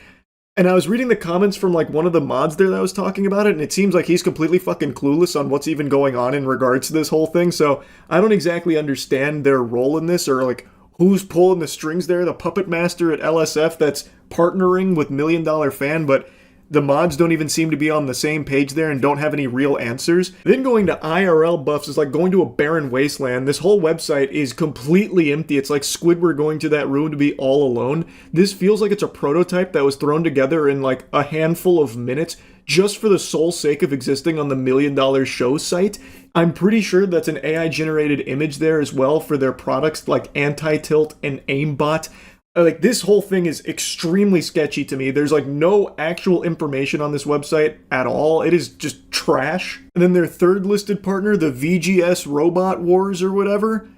And I was reading the comments from like one of the mods there that was talking about it, and it seems like he's completely fucking clueless on what's even going on in regards to this whole thing. So I don't exactly understand their role in this, or like who's pulling the strings there, the puppet master at LSF that's partnering with Million Dollar Fan, but the mods don't even seem to be on the same page there and don't have any real answers. Then going to IRL buffs is like going to a barren wasteland. This whole website is completely empty. It's like Squidward going to that room to be all alone. This feels like it's a prototype that was thrown together in like a handful of minutes just for the sole sake of existing on the Million Dollar Show site. I'm pretty sure that's an AI-generated image there as well for their products like Anti-Tilt and Aimbot. Like, this whole thing is extremely sketchy to me. There's, like, no actual information on this website at all. It is just trash. And then their 3rd listed partner, the VGS Robot Wars or whatever,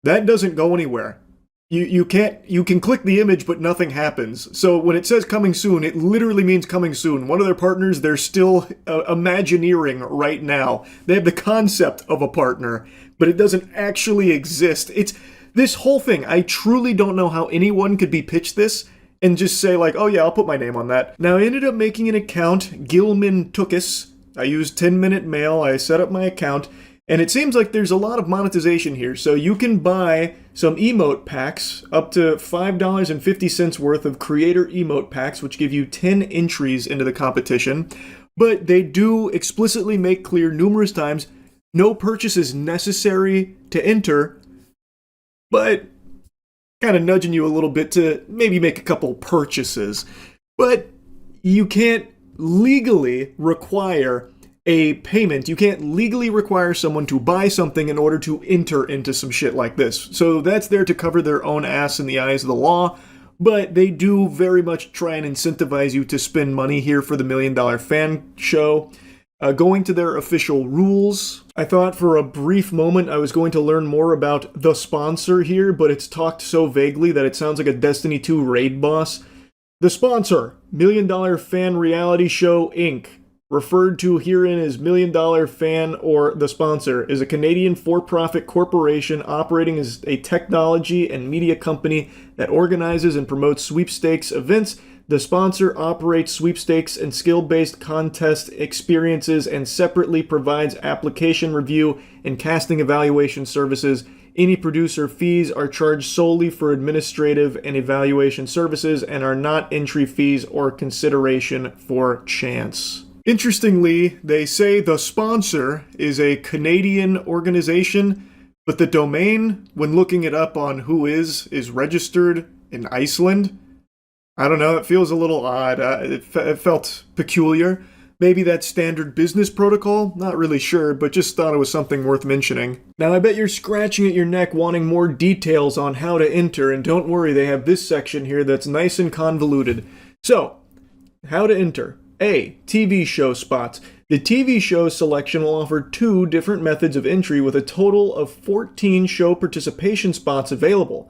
that doesn't go anywhere. You can click the image, but nothing happens. So when it says coming soon, it literally means coming soon. One of their partners, they're still imagineering right now. They have the concept of a partner, but it doesn't actually exist. This whole thing, I truly don't know how anyone could be pitched this and just say like, oh yeah, I'll put my name on that. Now I ended up making an account, Gilman Tookus. I used 10-minute mail, I set up my account, and it seems like there's a lot of monetization here. So you can buy some emote packs, up to $5.50 worth of creator emote packs, which give you 10 entries into the competition. But they do explicitly make clear numerous times, no purchase is necessary to enter, but kind of nudging you a little bit to maybe make a couple purchases. But you can't legally require a payment. You can't legally require someone to buy something in order to enter into some shit like this. So that's there to cover their own ass in the eyes of the law, but they do very much try and incentivize you to spend money here for the Million Dollar Fan show. Going to their official rules, I thought for a brief moment I was going to learn more about the sponsor here, but it's talked so vaguely that it sounds like a Destiny 2 raid boss. The sponsor, Million Dollar Fan Reality Show Inc., referred to herein as Million Dollar Fan or the sponsor, is a Canadian for-profit corporation operating as a technology and media company that organizes and promotes sweepstakes events The sponsor operates sweepstakes and skill-based contest experiences and separately provides application review and casting evaluation services. Any producer fees are charged solely for administrative and evaluation services and are not entry fees or consideration for chance. Interestingly, they say the sponsor is a Canadian organization, but the domain, when looking it up on Whois, is registered in Iceland. I don't know, it feels a little odd. It felt peculiar. Maybe that's standard business protocol? Not really sure, but just thought it was something worth mentioning. Now, I bet you're scratching at your neck wanting more details on how to enter, and don't worry, they have this section here that's nice and convoluted. So, how to enter. A. TV show spots. The TV show selection will offer 2 different methods of entry with a total of 14 show participation spots available.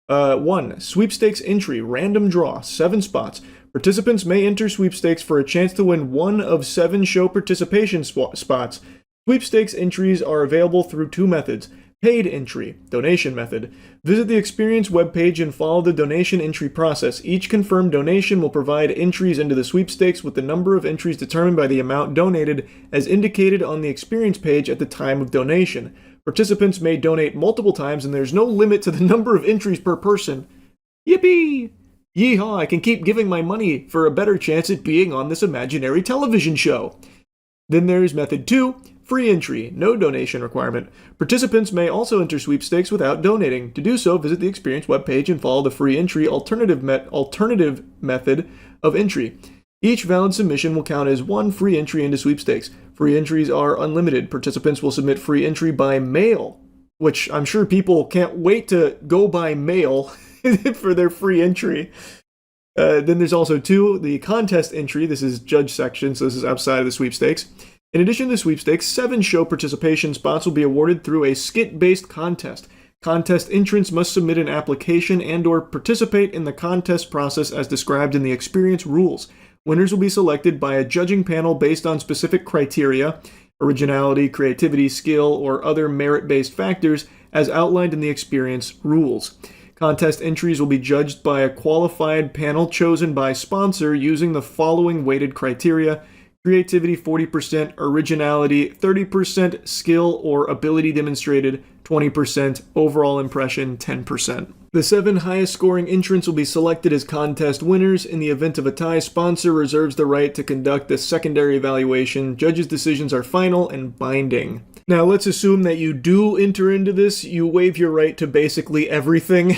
1. Sweepstakes entry, random draw, 7 spots. Participants may enter sweepstakes for a chance to win 1 of 7 show participation spots. Sweepstakes entries are available through 2 methods. Paid entry, donation method. Visit the Experience webpage and follow the donation entry process. Each confirmed donation will provide entries into the sweepstakes with the number of entries determined by the amount donated as indicated on the Experience page at the time of donation. Participants may donate multiple times and there's no limit to the number of entries per person. Yippee! Yeehaw, I can keep giving my money for a better chance at being on this imaginary television show. Then there's method 2, free entry, no donation requirement. Participants may also enter sweepstakes without donating. To do so, visit the Experience webpage and follow the free entry alternative method of entry. Each valid submission will count as 1 free entry into sweepstakes. Free entries are unlimited. Participants will submit free entry by mail, which I'm sure people can't wait to go by mail for their free entry. Then there's also 2, the contest entry. This is judge section, so this is outside of the sweepstakes. In addition to the sweepstakes, 7 show participation spots will be awarded through a skit-based contest. Contest entrants must submit an application and/or participate in the contest process as described in the Experience rules. Winners will be selected by a judging panel based on specific criteria, originality, creativity, skill, or other merit-based factors as outlined in the Experience rules. Contest entries will be judged by a qualified panel chosen by sponsor using the following weighted criteria: creativity 40%, originality 30%, skill or ability demonstrated 20%, overall impression 10%. The 7 highest scoring entrants will be selected as contest winners. In the event of a tie, sponsor reserves the right to conduct a secondary evaluation. Judges' decisions are final and binding. Now, let's assume that you do enter into this. You waive your right to basically everything,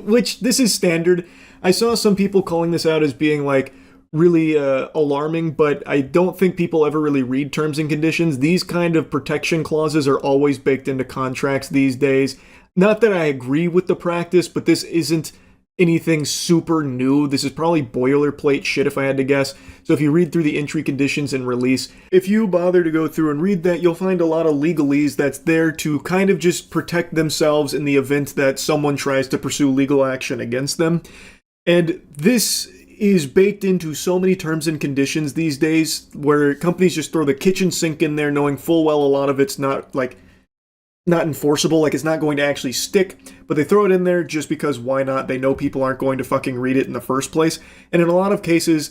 which this is standard. I saw some people calling this out as being like really alarming, but I don't think people ever really read terms and conditions. These kind of protection clauses are always baked into contracts these days. Not that I agree with the practice, but this isn't anything super new. This is probably boilerplate shit if I had to guess. So if you read through the entry conditions and release, if you bother to go through and read that, you'll find a lot of legalese that's there to kind of just protect themselves in the event that someone tries to pursue legal action against them. And this is baked into so many terms and conditions these days where companies just throw the kitchen sink in there knowing full well a lot of it's not enforceable, like it's not going to actually stick, but they throw it in there just because why not? They know people aren't going to fucking read it in the first place. And in a lot of cases,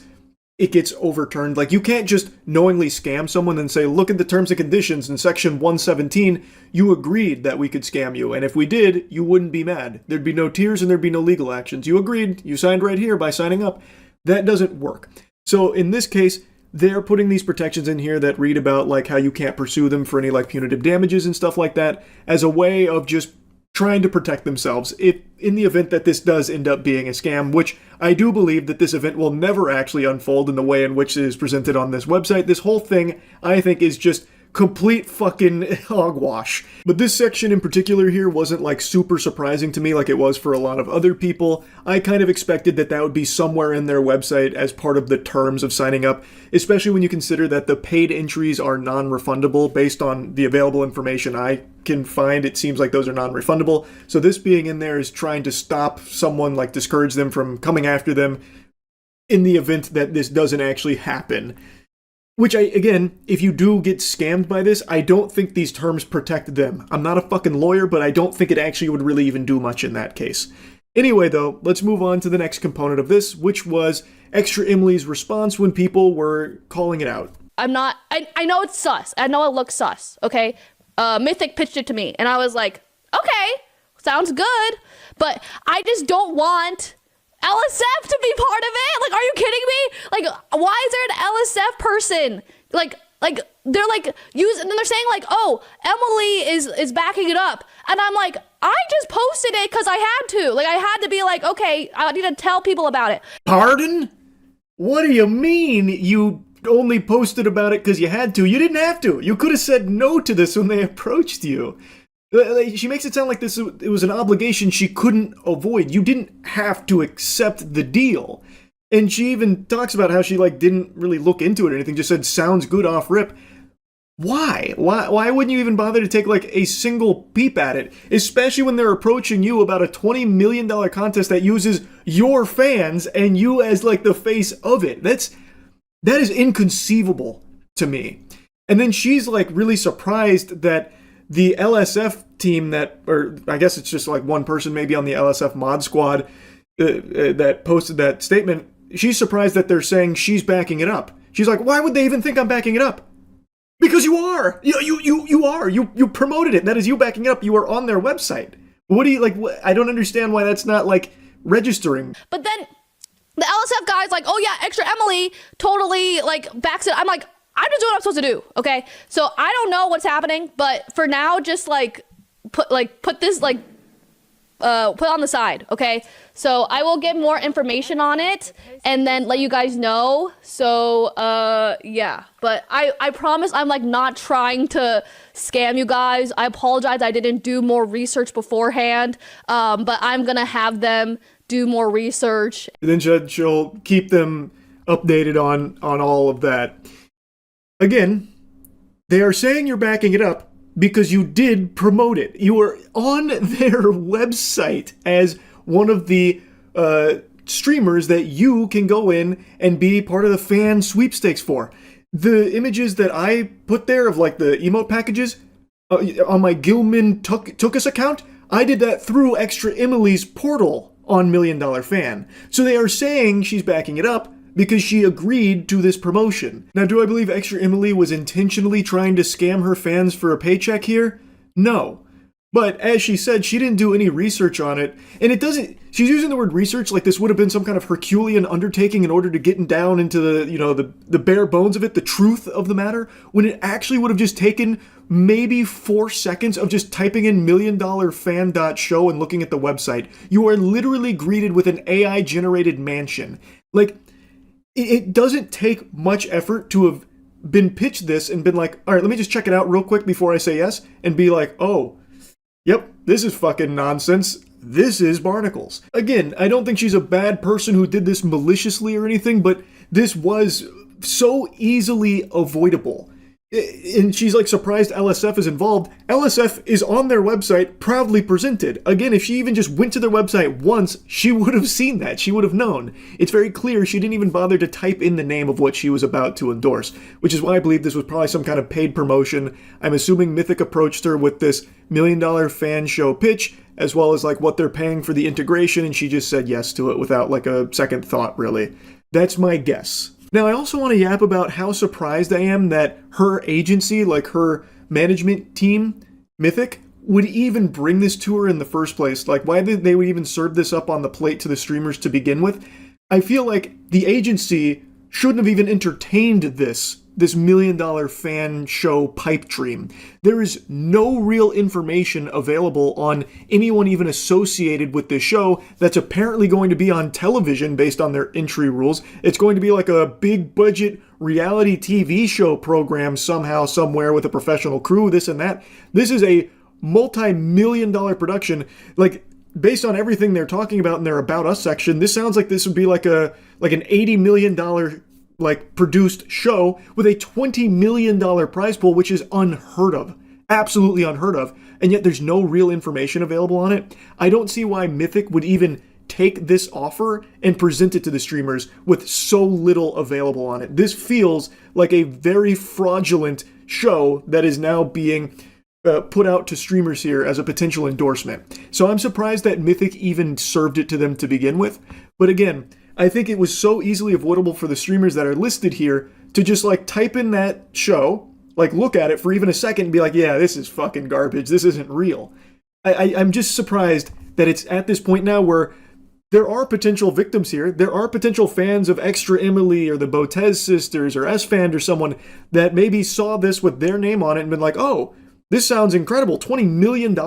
it gets overturned. Like, you can't just knowingly scam someone and say, look at the terms and conditions in section 117, you agreed that we could scam you, and if we did, you wouldn't be mad. There'd be no tears and there'd be no legal actions. You agreed, you signed right here by signing up. That doesn't work. So in this case, they're putting these protections in here that read about like how you can't pursue them for any like punitive damages and stuff like that as a way of just trying to protect themselves if in the event that this does end up being a scam, which I do believe that this event will never actually unfold in the way in which it is presented on this website. This whole thing, I think, is just complete fucking hogwash. But this section in particular here wasn't like super surprising to me like it was for a lot of other people. I kind of expected that that would be somewhere in their website as part of the terms of signing up, especially when you consider that the paid entries are non-refundable based on the available information I can find. It seems like those are non-refundable. So this being in there is trying to stop someone, like discourage them from coming after them in the event that this doesn't actually happen. Which, again, if you do get scammed by this, I don't think these terms protect them. I'm not a fucking lawyer, but I don't think it actually would really even do much in that case. Anyway, though, let's move on to the next component of this, which was Extra Emily's response when people were calling it out. I know it's sus. I know it looks sus, okay? Mythic pitched it to me, and I was like, okay, sounds good, but I just don't want LSF to be part of it. Like, are you kidding me? Like, why is there an LSF person? Like they're like using, and they're saying like, oh, Emily is backing it up, and I'm like, I just posted it because I had to. Like, I had to be like, okay, I need to tell people about it. Pardon? What do you mean you only posted about it because you had to? You didn't have to. You could have said no to this when they approached you. She makes it sound like it was an obligation she couldn't avoid. You didn't have to accept the deal. And she even talks about how she didn't really look into it or anything, just said sounds good off rip. Why? Why wouldn't you even bother to take a single peep at it? Especially when they're approaching you about a $20 million contest that uses your fans and you as the face of it. That is inconceivable to me. And then she's really surprised that the LSF team or I guess it's just one person maybe on the LSF mod squad that posted that statement. She's surprised that they're saying she's backing it up. She's like, why would they even think I'm backing it up? Because you are. You are. You promoted it. That is you backing it up. You are on their website. What do you I don't understand why that's not registering. But then the LSF guy's like, oh yeah, Extra Emily totally backs it. I'm like, I'm just doing what I'm supposed to do. Okay. So I don't know what's happening, but for now, just put this put on the side. Okay. So I will get more information on it and then let you guys know. So yeah, but I promise I'm not trying to scam you guys. I apologize. I didn't do more research beforehand. But I'm gonna have them do more research. And then she'll keep them updated on all of that. Again, they are saying you're backing it up because you did promote it. You were on their website as one of the streamers that you can go in and be part of the fan sweepstakes for. The images that I put there of the emote packages on my Gilman Tookus account, I did that through Extra Emily's portal on $1 Million Fan. So they are saying she's backing it up because she agreed to this promotion. Now, do I believe Extra Emily was intentionally trying to scam her fans for a paycheck here? No. But as she said, she didn't do any research on it, and she's using the word research like this would have been some kind of Herculean undertaking in order to get down into the bare bones of it, the truth of the matter, when it actually would have just taken maybe 4 seconds of just typing in milliondollarfan.show and looking at the website. You are literally greeted with an AI-generated mansion. It doesn't take much effort to have been pitched this and been like, all right, let me just check it out real quick before I say yes, and be like, oh, yep, this is fucking nonsense. This is barnacles. Again, I don't think she's a bad person who did this maliciously or anything, but this was so easily avoidable. And she's surprised LSF is involved. LSF is on their website, proudly presented. Again, if she even just went to their website once, she would have seen that. She would have known. It's very clear she didn't even bother to type in the name of what she was about to endorse, which is why I believe this was probably some kind of paid promotion. I'm assuming Mythic approached her with this $1 Million Fan show pitch, as well as what they're paying for the integration, and she just said yes to it without a second thought, really. That's my guess. Now, I also want to yap about how surprised I am that her agency, her management team, Mythic, would even bring this to her in the first place. Why they would even serve this up on the plate to the streamers to begin with. I feel like the agency shouldn't have even entertained this $1 Million Fan show pipe dream. There is no real information available on anyone even associated with this show that's apparently going to be on television based on their entry rules. It's going to be a big budget reality TV show program somehow, somewhere with a professional crew, this and that. This is a multi-million-dollar production. Based on everything they're talking about in their About Us section, this sounds like this would be an $80 million produced show with a $20 million prize pool, which is unheard of. Absolutely unheard of. And yet there's no real information available on it. I don't see why Mythic would even take this offer and present it to the streamers with so little available on it. This feels like a very fraudulent show that is now being put out to streamers here as a potential endorsement. So I'm surprised that Mythic even served it to them to begin with. But again, I think it was so easily avoidable for the streamers that are listed here to just like type in that show, like look at it for even a second and be like, yeah, this is fucking garbage. This isn't real. I'm just surprised that it's at this point now where there are potential victims here. There are potential fans of Extra Emily or the Botez sisters or S-Fan or someone that maybe saw this with their name on it and been like, oh, this sounds incredible. $20 million?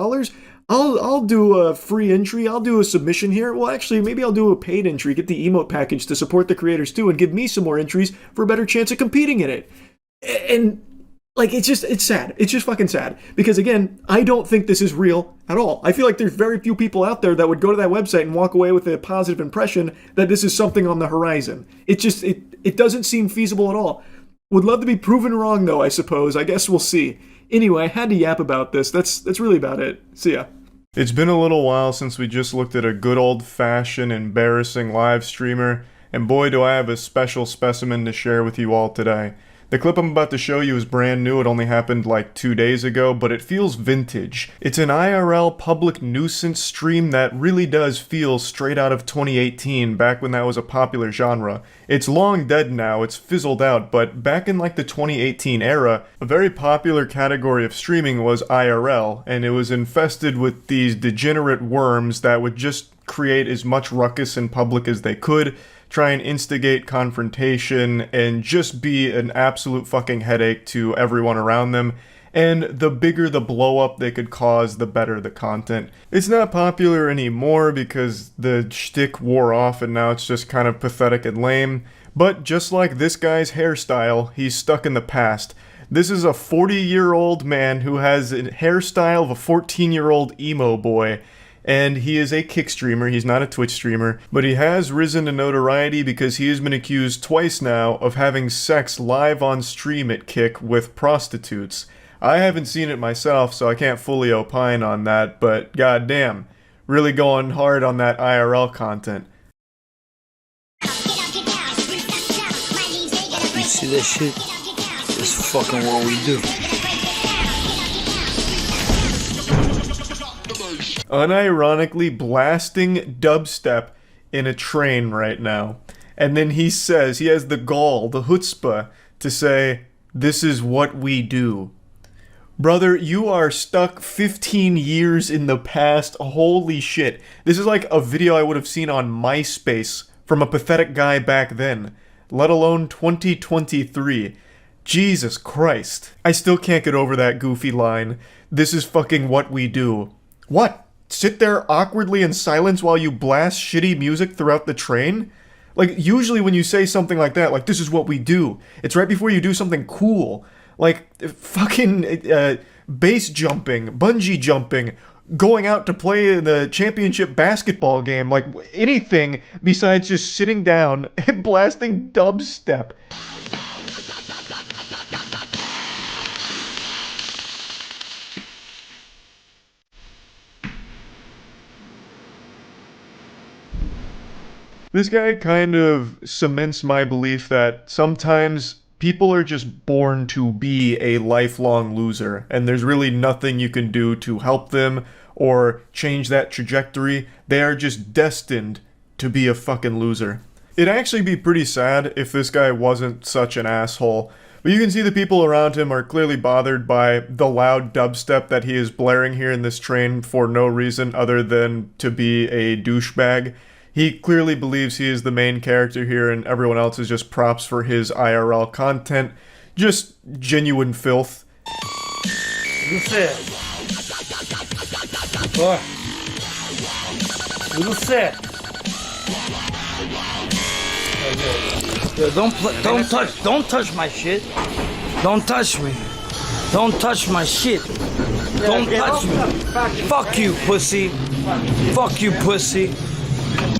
I'll do a free entry. I'll do a submission here. Well, actually, maybe I'll do a paid entry, get the emote package to support the creators too, and give me some more entries for a better chance of competing in it. And like, it's sad. It's just fucking sad. Because again, I don't think this is real at all. I feel like there's very few people out there that would go to that website and walk away with a positive impression that this is something on the horizon. It doesn't seem feasible at all. Would love to be proven wrong though, I suppose. I guess we'll see. Anyway, I had to yap about this. That's really about it. See ya. It's been a little while since we just looked at a good old-fashioned embarrassing live streamer, and boy do I have a special specimen to share with you all today. The clip I'm about to show you is brand new. It only happened like 2 days ago, but it feels vintage. It's an IRL public nuisance stream that really does feel straight out of 2018, back when that was a popular genre. It's long dead now, it's fizzled out, but back in like the 2018 era, a very popular category of streaming was IRL, and it was infested with these degenerate worms that would just create as much ruckus in public as they could, try and instigate confrontation, and just be an absolute fucking headache to everyone around them. And the bigger the blow up they could cause, the better the content. It's not popular anymore because the shtick wore off and now it's just kind of pathetic and lame. But just like this guy's hairstyle, he's stuck in the past. This is a 40-year-old man who has a hairstyle of a 14-year-old emo boy. And he is a Kick streamer, he's not a Twitch streamer, but he has risen to notoriety because he has been accused twice now of having sex live on stream at Kick with prostitutes. I haven't seen it myself, so I can't fully opine on that, but goddamn, really going hard on that IRL content. You see that shit? It's fucking what we do. Unironically blasting dubstep in a train right now. And then he says, he has the gall, the chutzpah, to say, this is what we do. Brother, you are stuck 15 years in the past. Holy shit. This is like a video I would have seen on MySpace from a pathetic guy back then, let alone 2023. Jesus Christ. I still can't get over that goofy line. This is fucking what we do. What? Sit there awkwardly in silence while you blast shitty music throughout the train? Like, usually when you say something like that, like, this is what we do, it's right before you do something cool. Like, fucking base jumping, bungee jumping, going out to play in the championship basketball game, like, anything besides just sitting down and blasting dubstep. This guy kind of cements my belief that sometimes people are just born to be a lifelong loser, and there's really nothing you can do to help them or change that trajectory. They are just destined to be a fucking loser. It'd actually be pretty sad if this guy wasn't such an asshole. But you can see the people around him are clearly bothered by the loud dubstep that he is blaring here in this train for no reason other than to be a douchebag. He clearly believes he is the main character here and everyone else is just props for his IRL content. Just genuine filth. Você. Ó. Você. Don't touch my shit. Don't touch me. Don't touch my shit. Don't touch me. Fuck you, pussy. Fuck you, pussy.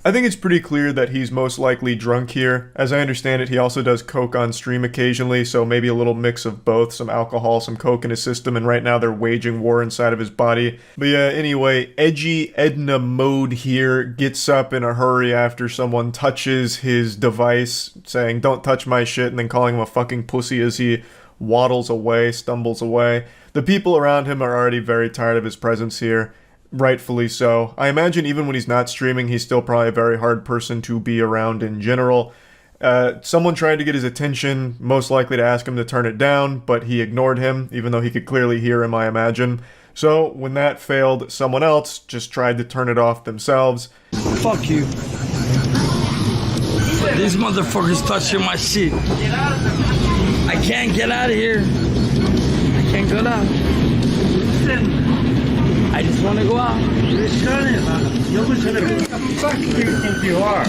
I think it's pretty clear that he's most likely drunk here. As I understand it, he also does coke on stream occasionally, so maybe a little mix of both, some alcohol, some coke in his system, and right now they're waging war inside of his body. But yeah, anyway, edgy Edna mode here gets up in a hurry after someone touches his device, saying, "Don't touch my shit," and then calling him a fucking pussy as he waddles away, stumbles away. The people around him are already very tired of his presence here. Rightfully so. I imagine even when he's not streaming, he's still probably a very hard person to be around in general. Someone tried to get his attention, most likely to ask him to turn it down, but he ignored him, even though he could clearly hear him, I imagine. So, when that failed, someone else just tried to turn it off themselves. Fuck you. These motherfuckers touching my shit. I can't get out of here. I can't get out. I just want to go out. Who the fuck do you think you are?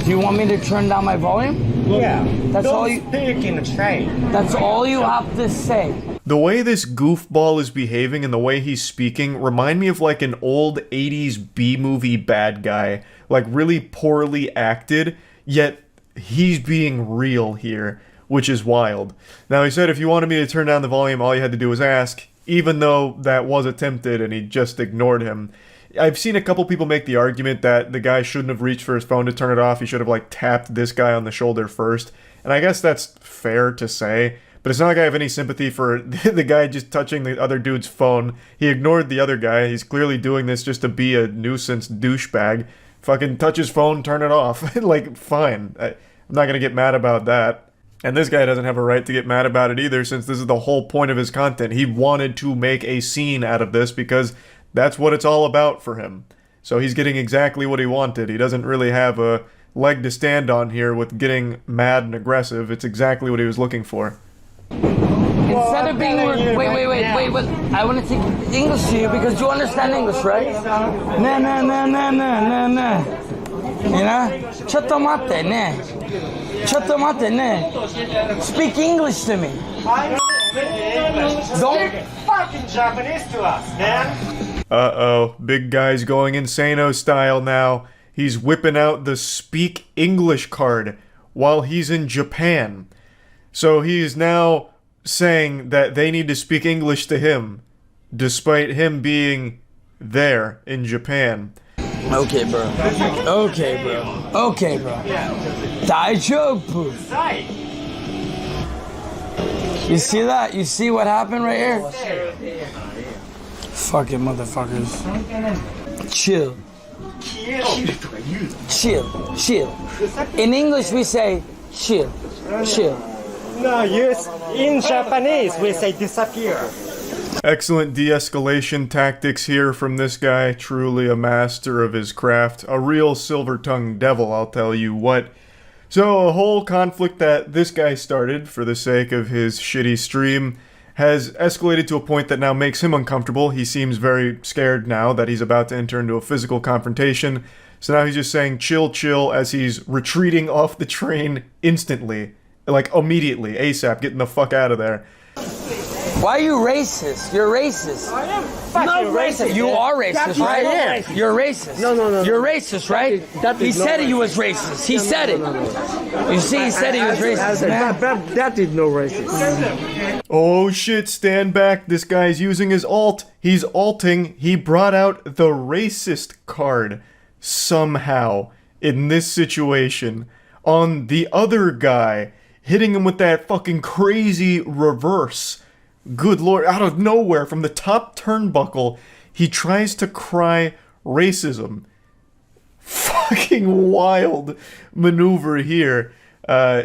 Do you want me to turn down my volume? Yeah. That's all you speak in the train. That's all you have to say. The way this goofball is behaving and the way he's speaking remind me of like an old 80s B-movie bad guy. Like really poorly acted, yet he's being real here, which is wild. Now he said if you wanted me to turn down the volume, all you had to do was ask, even though that was attempted and he just ignored him. I've seen a couple people make the argument that the guy shouldn't have reached for his phone to turn it off. He should have like tapped this guy on the shoulder first. And I guess that's fair to say. But it's not like I have any sympathy for the guy just touching the other dude's phone. He ignored the other guy. He's clearly doing this just to be a nuisance douchebag. Fucking touch his phone, turn it off. Like, fine. I'm not gonna get mad about that. And this guy doesn't have a right to get mad about it either, since this is the whole point of his content. He wanted to make a scene out of this because that's what it's all about for him. So he's getting exactly what he wanted. He doesn't really have a leg to stand on here with getting mad and aggressive. It's exactly what he was looking for. Instead of being wait, I want to take English to you because you understand English, right? Nah. You know? Chotomate, ne. Speak English to me. Don't fucking Japanese to us, man. Uh-oh, big guy's going insano style now. He's whipping out the Speak English card while he's in Japan. So he is now saying that they need to speak English to him, despite him being there in Japan. Okay, bro. Daijoubu. You see that? You see what happened right here? Fucking motherfuckers. Chill. In English we say chill. No, yes. In Japanese, we say disappear. Excellent de-escalation tactics here from this guy. Truly a master of his craft. A real silver-tongued devil, I'll tell you what. So, a whole conflict that this guy started for the sake of his shitty stream has escalated to a point that now makes him uncomfortable. He seems very scared now that he's about to enter into a physical confrontation. So now he's just saying chill as he's retreating off the train instantly. Like, immediately, ASAP, getting the fuck out of there. Why are you racist? You're racist. I am fucking racist. You are racist, right? Yeah. You're racist. No. You're racist, right? He said he was racist. He said it. You see, he said he was racist, man. That is no racist. Oh shit, stand back. This guy's using his alt. He's alting. He brought out the racist card somehow in this situation on the other guy, hitting him with that fucking crazy reverse. Good lord, out of nowhere, from the top turnbuckle, he tries to cry racism. Fucking wild maneuver here.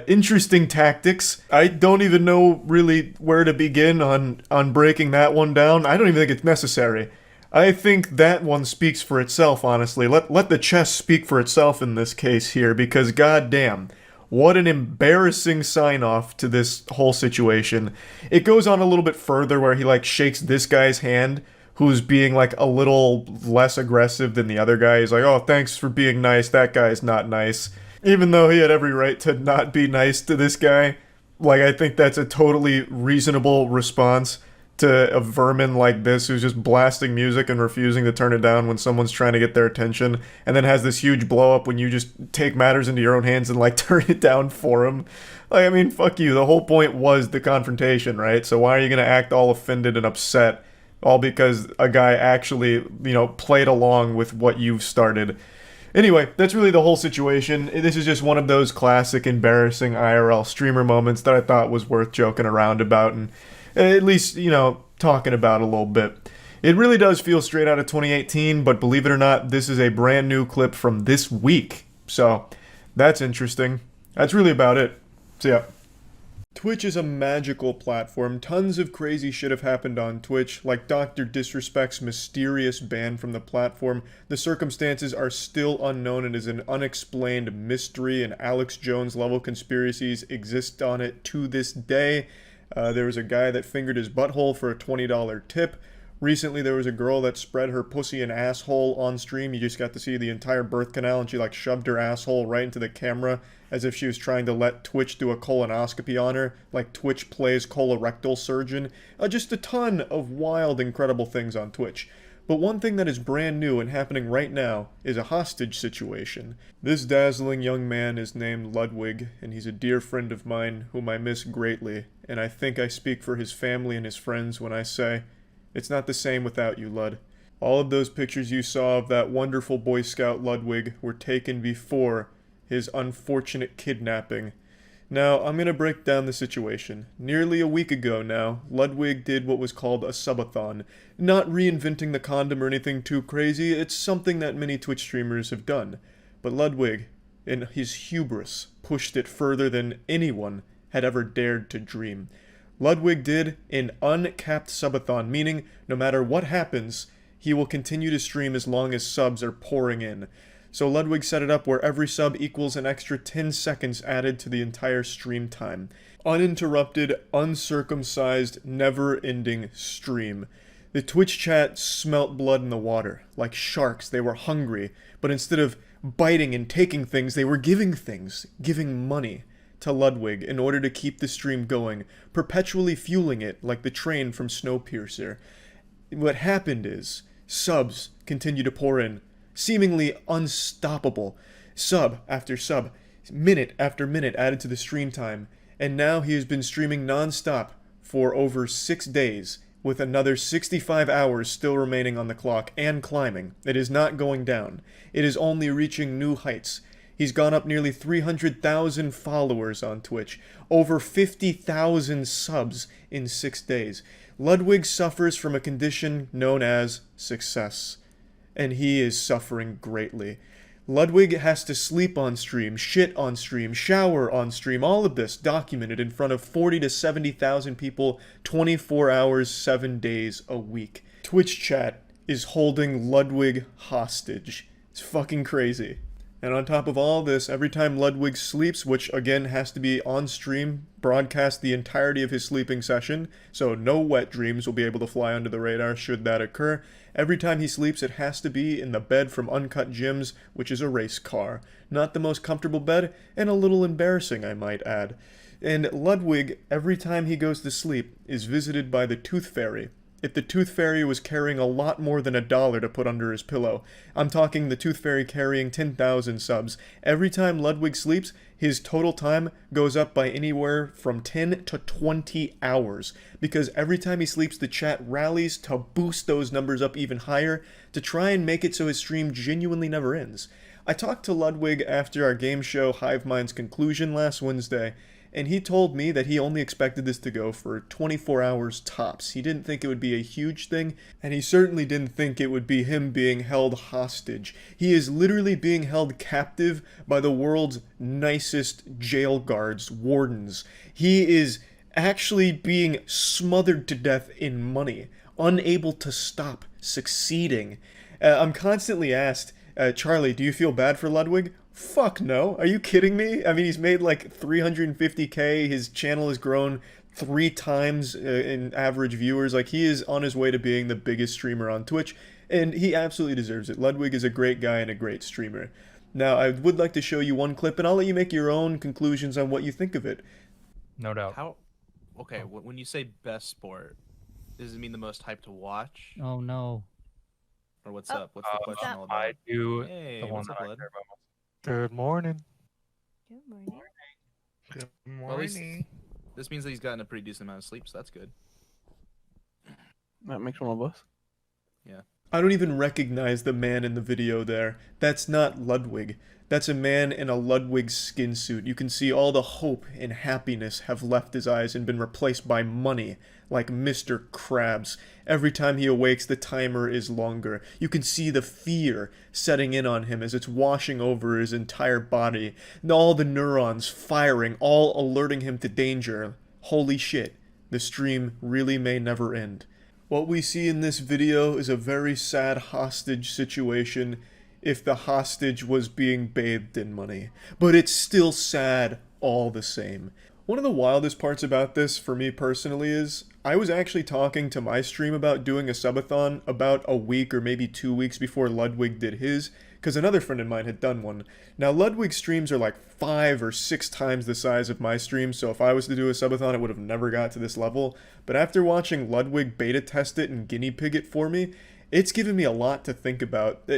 Interesting tactics. I don't even know really where to begin on breaking that one down. I don't even think it's necessary. I think that one speaks for itself, honestly. Let the chess speak for itself in this case here, because goddamn, what an embarrassing sign-off to this whole situation. It goes on a little bit further where he, like, shakes this guy's hand, who's being, like, a little less aggressive than the other guy. He's like, oh, thanks for being nice, that guy's not nice. Even though he had every right to not be nice to this guy. Like, I think that's a totally reasonable response to a vermin like this who's just blasting music and refusing to turn it down when someone's trying to get their attention, and then has this huge blow up when you just take matters into your own hands and, like, turn it down for him. Like, I mean, fuck you. The whole point was the confrontation, right? So why are you gonna act all offended and upset all because a guy actually, you know, played along with what you've started? Anyway, that's really the whole situation. This is just one of those classic embarrassing IRL streamer moments that I thought was worth joking around about, and At least, you know, talking about a little bit. It really does feel straight out of 2018, but believe it or not, this is a brand new clip from this week. So, that's interesting. That's really about it. So yeah. Twitch is a magical platform. Tons of crazy shit have happened on Twitch, like Dr. Disrespect's mysterious ban from the platform. The circumstances are still unknown and is an unexplained mystery, and Alex Jones level conspiracies exist on it to this day. There was a guy that fingered his butthole for a $20 tip. Recently, there was a girl that spread her pussy and asshole on stream. You just got to see the entire birth canal, and she like shoved her asshole right into the camera as if she was trying to let Twitch do a colonoscopy on her, like Twitch plays colorectal surgeon. Just a ton of wild, incredible things on Twitch. But one thing that is brand new and happening right now is a hostage situation. This dazzling young man is named Ludwig, and he's a dear friend of mine whom I miss greatly, and I think I speak for his family and his friends when I say, it's not the same without you, Lud. All of those pictures you saw of that wonderful Boy Scout Ludwig were taken before his unfortunate kidnapping. Now, I'm going to break down the situation. Nearly a week ago now, Ludwig did what was called a subathon. Not reinventing the condom or anything too crazy, it's something that many Twitch streamers have done. But Ludwig, in his hubris, pushed it further than anyone had ever dared to dream. Ludwig did an uncapped subathon, meaning no matter what happens, he will continue to stream as long as subs are pouring in. So Ludwig set it up where every sub equals an extra 10 seconds added to the entire stream time. Uninterrupted, uncircumcised, never-ending stream. The Twitch chat smelt blood in the water. Like sharks, they were hungry, but instead of biting and taking things, they were giving things, giving money to Ludwig in order to keep the stream going, perpetually fueling it like the train from Snowpiercer. What happened is, subs continue to pour in, seemingly unstoppable, sub after sub, minute after minute added to the stream time, and now he has been streaming non-stop for over 6 days, with another 65 hours still remaining on the clock and climbing. It is not going down. It is only reaching new heights. He's gone up nearly 300,000 followers on Twitch, over 50,000 subs in 6 days. Ludwig suffers from a condition known as success, and he is suffering greatly. Ludwig has to sleep on stream, shit on stream, shower on stream, all of this documented in front of 40 to 70,000 people, 24 hours, 7 days a week. Twitch chat is holding Ludwig hostage. It's fucking crazy. And on top of all this, every time Ludwig sleeps, which again has to be on stream, broadcast the entirety of his sleeping session, so no wet dreams will be able to fly under the radar should that occur. Every time he sleeps, it has to be in the bed from Uncut Gems, which is a race car. Not the most comfortable bed, and a little embarrassing, I might add. And Ludwig, every time he goes to sleep, is visited by the Tooth Fairy. If the Tooth Fairy was carrying a lot more than $1 to put under his pillow. I'm talking the Tooth Fairy carrying 10,000 subs. Every time Ludwig sleeps, his total time goes up by anywhere from 10 to 20 hours. Because every time he sleeps, the chat rallies to boost those numbers up even higher to try and make it so his stream genuinely never ends. I talked to Ludwig after our game show Hive Mind's conclusion last Wednesday, and he told me that he only expected this to go for 24 hours tops. He didn't think it would be a huge thing, and he certainly didn't think it would be him being held hostage. He is literally being held captive by the world's nicest jail guards, wardens. He is actually being smothered to death in money, unable to stop succeeding. I'm constantly asked, Charlie, do you feel bad for Ludwig? Fuck no. Are you kidding me? I mean, he's made like 350k. His channel has grown 3 times in average viewers. Like, he is on his way to being the biggest streamer on Twitch, and he absolutely deserves it. Ludwig is a great guy and a great streamer. Now, I would like to show you one clip, and I'll let you make your own conclusions on what you think of it. No doubt. How? Okay, when you say best sport, does it mean the most hype to watch? Oh no. Or what's up? What's the question all about? I do Hey, the one what's that up, I Lud? care about most. Good morning. Good morning. Well, at least this means that he's gotten a pretty decent amount of sleep, so that's good. That makes one of us. Yeah. I don't even recognize the man in the video there. That's not Ludwig. That's a man in a Ludwig skin suit. You can see all the hope and happiness have left his eyes and been replaced by money. like Mr. Krabs. Every time he awakes, the timer is longer. You can see the fear setting in on him as it's washing over his entire body. And all the neurons firing, all alerting him to danger. Holy shit, the stream really may never end. What we see in this video is a very sad hostage situation if the hostage was being bathed in money. But it's still sad all the same. One of the wildest parts about this, for me personally, is I was actually talking to my stream about doing a subathon about a week or maybe 2 weeks before Ludwig did his, because another friend of mine had done one. Now, Ludwig's streams are like 5 or 6 times the size of my stream, so if I was to do a subathon, it would have never got to this level. But after watching Ludwig beta test it and guinea pig it for me, it's given me a lot to think about.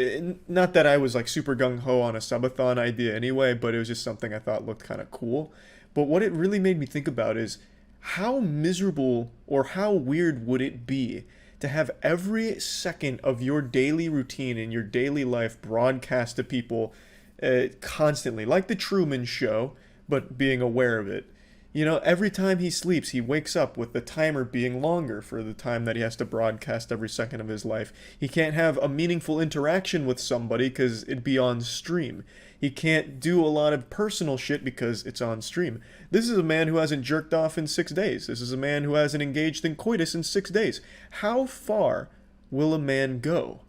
Not that I was like super gung-ho on a subathon idea anyway, but it was just something I thought looked kind of cool. But what it really made me think about is how miserable or how weird would it be to have every second of your daily routine in your daily life broadcast to people constantly, like the Truman Show, but being aware of it. You know, every time he sleeps, he wakes up with the timer being longer for the time that he has to broadcast every second of his life. He can't have a meaningful interaction with somebody because it'd be on stream. He can't do a lot of personal shit because it's on stream. This is a man who hasn't jerked off in 6 days. This is a man who hasn't engaged in coitus in 6 days. How far will a man go?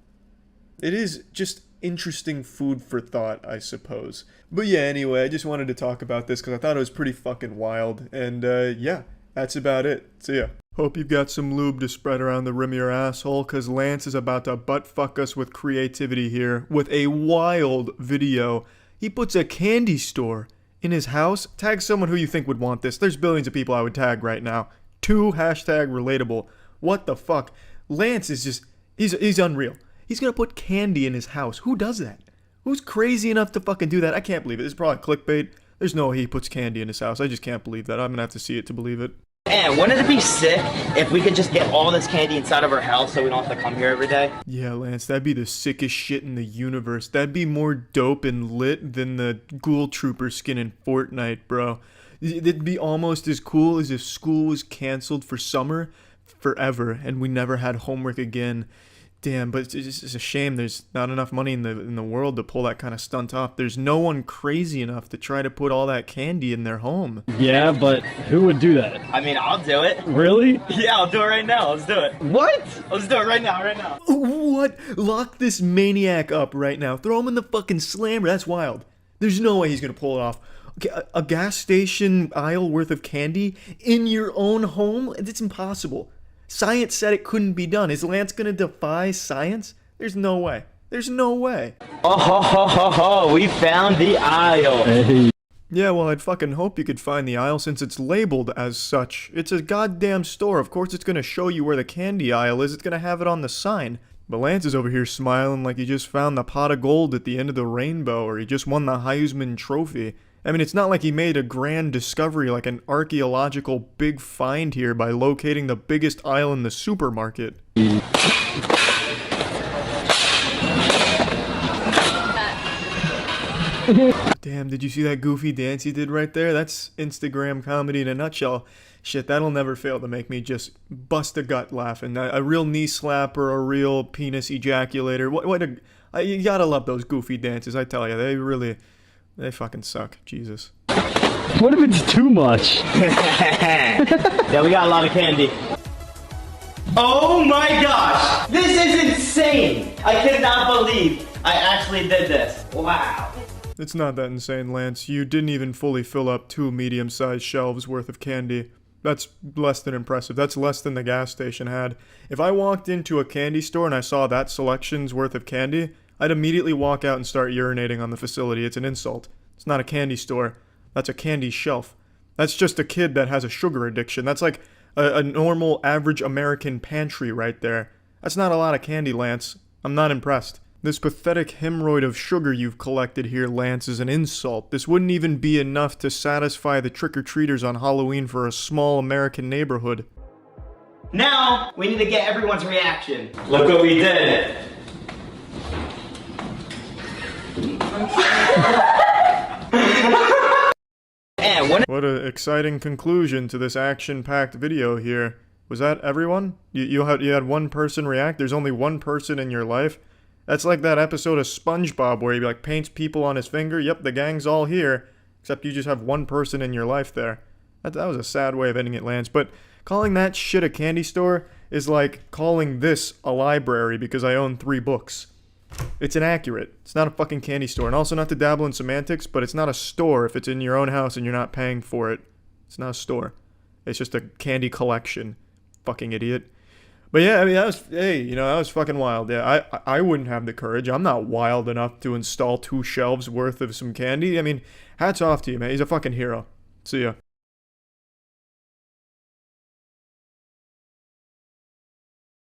It is just interesting food for thought, I suppose. But yeah, anyway, I just wanted to talk about this because I thought it was pretty fucking wild. And yeah, that's about it. See ya. Hope you've got some lube to spread around the rim of your asshole, because Lance is about to butt-fuck us with creativity here with a wild video. He puts a candy store in his house. Tag someone who you think would want this. There's billions of people I would tag right now. #relatable. What the fuck? Lance is just, he's unreal. He's gonna put candy in his house. Who does that? Who's crazy enough to fucking do that? I can't believe it. This is probably clickbait. There's no way he puts candy in his house. I just can't believe that. I'm gonna have to see it to believe it. And wouldn't it be sick if we could just get all this candy inside of our house so we don't have to come here every day? Yeah, Lance, that'd be the sickest shit in the universe. That'd be more dope and lit than the Ghoul Trooper skin in Fortnite, bro. It'd be almost as cool as if school was canceled for summer forever and we never had homework again. Damn, but it's a shame there's not enough money in the world to pull that kind of stunt off. There's no one crazy enough to try to put all that candy in their home. Yeah, but who would do that? I mean, I'll do it. Really? Yeah, I'll do it right now. Let's do it. What? Let's do it right now. What? Lock this maniac up right now. Throw him in the fucking slammer. That's wild. There's no way he's gonna pull it off. Okay, a gas station aisle worth of candy in your own home? It's impossible. Science said it couldn't be done. Is Lance gonna defy science? There's no way. There's no way. Oh ho ho ho ho, we found the aisle. Hey. Yeah, well, I'd fucking hope you could find the aisle since it's labeled as such. It's a goddamn store. Of course it's gonna show you where the candy aisle is. It's gonna have it on the sign. But Lance is over here smiling like he just found the pot of gold at the end of the rainbow, or he just won the Heisman Trophy. I mean, it's not like he made a grand discovery like an archaeological big find here by locating the biggest aisle in the supermarket. Damn, did you see that goofy dance he did right there? That's Instagram comedy in a nutshell. Shit, that'll never fail to make me just bust a gut laughing. A real knee slapper, a real penis ejaculator. You gotta love those goofy dances, I tell you. They fucking suck. Jesus. What if it's too much? Yeah, we got a lot of candy. Oh my gosh! This is insane! I cannot believe I actually did this. Wow. It's not that insane, Lance. You didn't even fully fill up 2 medium-sized shelves worth of candy. That's less than impressive. That's less than the gas station had. If I walked into a candy store and I saw that selection's worth of candy, I'd immediately walk out and start urinating on the facility. It's an insult. It's not a candy store. That's a candy shelf. That's just a kid that has a sugar addiction. That's like a normal, average American pantry right there. That's not a lot of candy, Lance. I'm not impressed. This pathetic hemorrhoid of sugar you've collected here, Lance, is an insult. This wouldn't even be enough to satisfy the trick-or-treaters on Halloween for a small American neighborhood. Now, we need to get everyone's reaction. Look what we did. What an exciting conclusion to this action-packed video here. Was that everyone? You had one person react? There's only one person in your life? That's like that episode of SpongeBob where he like paints people on his finger. Yep, the gang's all here. Except you just have one person in your life there. That was a sad way of ending it, Lance. But calling that shit a candy store is like calling this a library because I own 3 books. It's inaccurate. It's not a fucking candy store. And also, not to dabble in semantics, but it's not a store if it's in your own house and you're not paying for it. It's not a store. It's just a candy collection. Fucking idiot. But yeah, I mean, that was fucking wild. Yeah, I wouldn't have the courage. I'm not wild enough to install 2 shelves worth of some candy. I mean, hats off to you, man. He's a fucking hero. See ya.